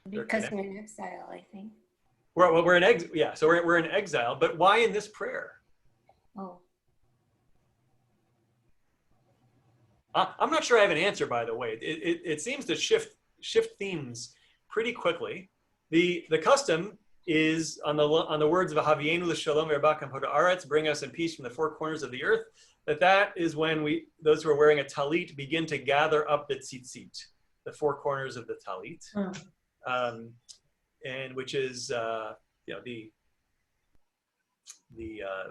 Because we're in exile, I think. We're in exile. Yeah, so we're in exile. But why in this prayer? Oh. I'm not sure I have an answer, by the way. It seems to shift themes pretty quickly. The custom is on the words of Havienu l'shalom v'rabak hampoda aretz, bring us in peace from the 4 corners of the earth. That is when those who are wearing a talit begin to gather up the tzitzit, the 4 corners of the talit. And which is the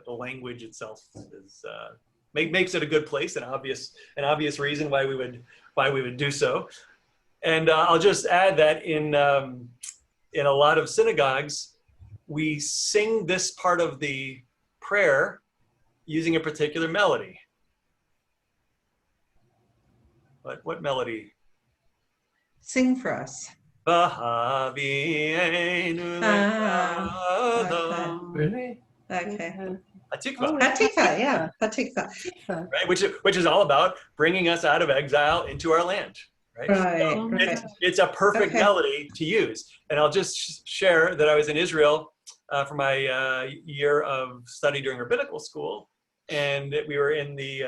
language itself is makes it a good place, an obvious reason why we would do so. And I'll just add that in a lot of synagogues we sing this part of the prayer using a particular melody. What melody? Sing for us. Really? Okay. Hatikva. Hatikva, yeah. Hatikva. Right, which is all about bringing us out of exile into our land. Right. So it's a perfect melody to use. And I'll just share that I was in Israel for my year of study during rabbinical school, and we were in the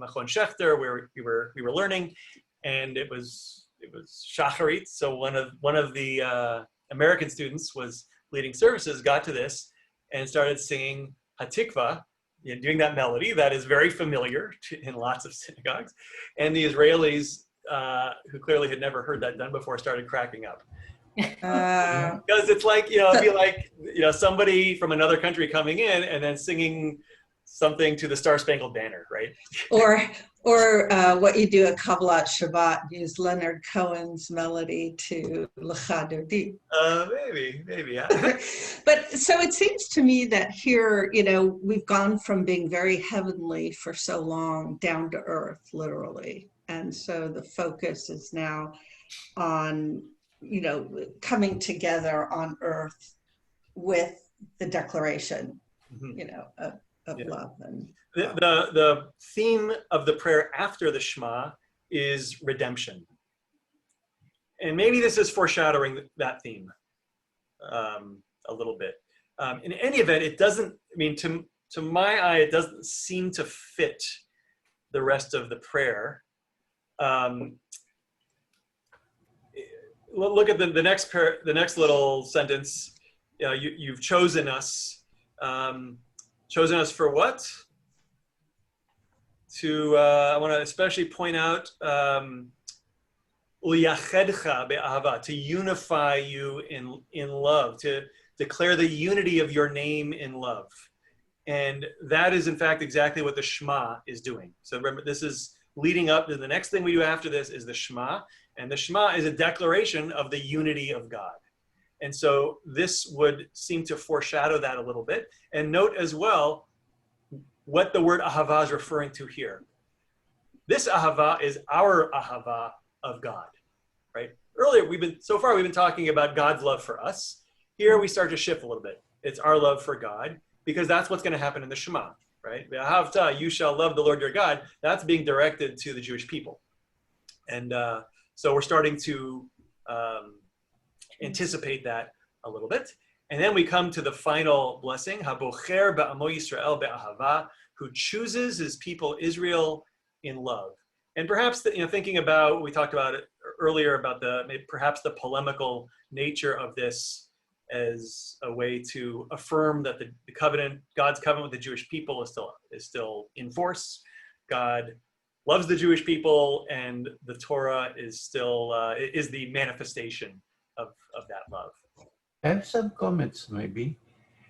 Machon Shechter where we were learning, and it was Shacharit. So one of the American students was leading services, got to this and started singing Hatikva, doing that melody that is very familiar in lots of synagogues. And the Israelis, who clearly had never heard that done before, started cracking up. Because it's like, it'd be like, somebody from another country coming in and then singing something to the Star Spangled Banner, right? Or what you do at Kabbalat Shabbat, use Leonard Cohen's melody to L'cha Dodi. Maybe, yeah. But so it seems to me that here, we've gone from being very heavenly for so long down to earth, literally. And so the focus is now on, coming together on earth with the declaration, of love. And the theme of the prayer after the Shema is redemption. and maybe this is foreshadowing that theme a little bit. In any event, it doesn't, I mean, to my eye, it doesn't seem to fit the rest of the prayer. Look at the next little sentence. You've chosen us. Chosen us for what? I want to especially point out to unify you in love, to declare the unity of your name in love. And that is in fact exactly what the Shema is doing. So remember, this is leading up to the next thing we do after this is the Shema. And the Shema is a declaration of the unity of God. And so this would seem to foreshadow that a little bit. And note as well what the word ahava is referring to here. This ahava is our ahava of God, right? Earlier, we've been talking about God's love for us. Here we start to shift a little bit. It's our love for God, because that's what's going to happen in the Shema, right? You shall love the Lord your God. That's being directed to the Jewish people. And so we're starting to anticipate that a little bit. And then we come to the final blessing, Habocher ba'amo Yisrael be'ahava, who chooses his people Israel in love. And perhaps thinking about what we talked about earlier about perhaps the polemical nature of this as a way to affirm that the covenant, God's covenant with the Jewish people is still in force. God loves the Jewish people, and the Torah is still is the manifestation of that love. I have some comments maybe,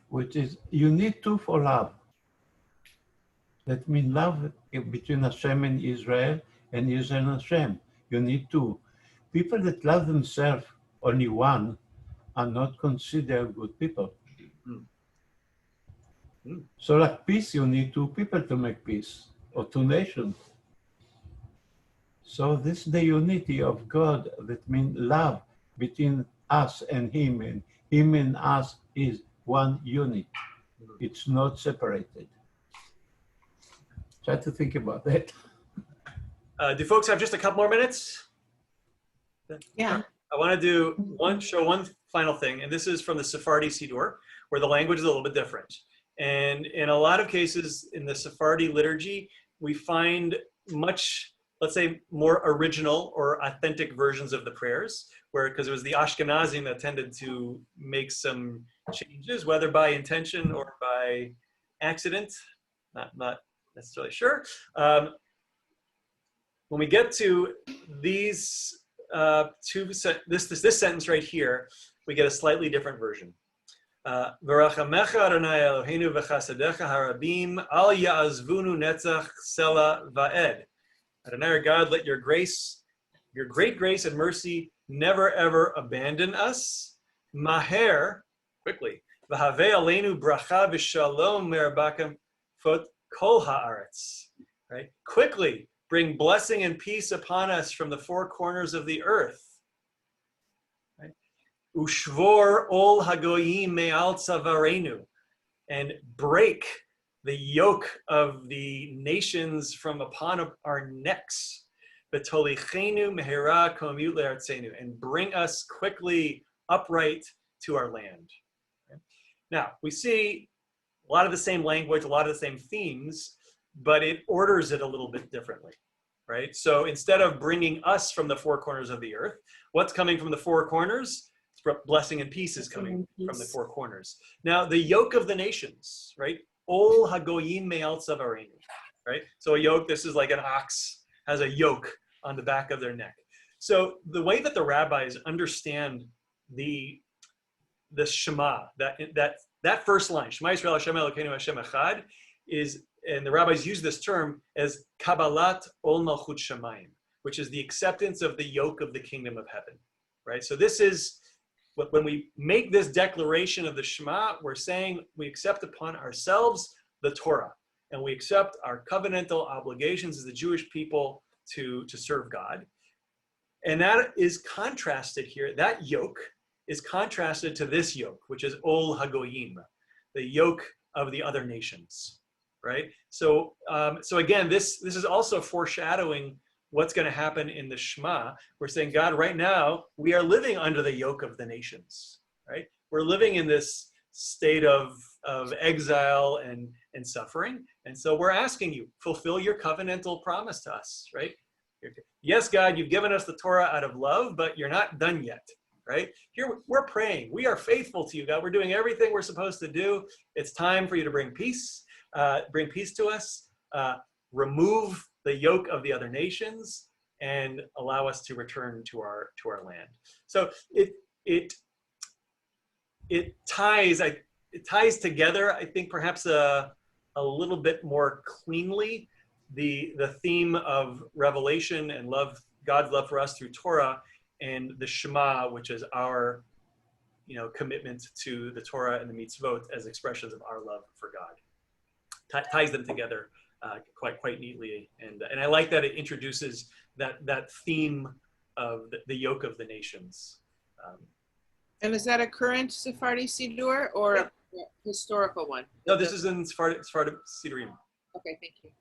which is you need two for love. That means love between Hashem and Israel and Israel and Hashem. You need two. People that love themselves, only one, are not considered good people. Mm. Mm. So like peace, you need two people to make peace, or two nations. So this is the unity of God, that means love between us and him and us is one unit. It's not separated. Try to think about that. Do folks have just a couple more minutes? Yeah. I want to show one final thing, and this is from the Sephardi Siddur, where the language is a little bit different. And in a lot of cases in the Sephardi liturgy, we find much, let's say, more original or authentic versions of the prayers, because it was the Ashkenazim that tended to make some changes, whether by intention or by accident, not necessarily sure. When we get to these this sentence right here, we get a slightly different version. V'rachamecha Adonai Eloheinu v'chasadecha harabim al ya'azvunu netzach sela va'ed. Adonai our God, let your great grace and mercy never ever abandon us. Maher, quickly. V'havei aleinu bracha v'shalom merabakam fot kol haaretz. Right? Quickly bring blessing and peace upon us from the four corners of the earth. Right? Ushvor ol hagoyim me'al tzavarenu, and break the yoke of the nations from upon our necks. V'tolichenu mehera komut le'artzenu, and bring us quickly upright to our land. Okay? Now, we see a lot of the same language, a lot of the same themes, but it orders it a little bit differently, right? So instead of bringing us from the four corners of the earth, what's coming from the four corners? Blessing and peace is coming from the four corners. Now, the yoke of the nations, right? Ol hagoyim me'al tzavarenu, right? So a yoke, this is like an ox has a yoke on the back of their neck. So the way that the rabbis understand the Shema, that first line, Shema Yisrael Hashem Elokeinu Hashem Echad, is, and the rabbis use this term as Kabbalat Ol Malchut Shamayim, which is the acceptance of the yoke of the kingdom of heaven, right? So this is, when we make this declaration of the Shema, we're saying we accept upon ourselves the Torah, and we accept our covenantal obligations as the Jewish people to serve God. And that is contrasted here, that yoke is contrasted to this yoke, which is Ol Hagoyim, the yoke of the other nations, right? So again, this is also foreshadowing what's going to happen in the Shema, we're saying, God, right now, we are living under the yoke of the nations, right? We're living in this state of exile and suffering. And so we're asking you, fulfill your covenantal promise to us, right? Yes, God, you've given us the Torah out of love, but you're not done yet, right? Here, we're praying. We are faithful to you, God. We're doing everything we're supposed to do. It's time for you to bring peace to us, remove the yoke of the other nations, and allow us to return to our land. So it ties together, I think, perhaps a little bit more cleanly the theme of revelation and love, God's love for us through Torah, and the Shema, which is our commitment to the Torah and the mitzvot as expressions of our love for God. Ties them together quite neatly, and I like that it introduces that theme of the yoke of the nations. And is that a current Sephardi Siddur or a historical one? No, this is in Sephardi Siddurim. Okay, thank you.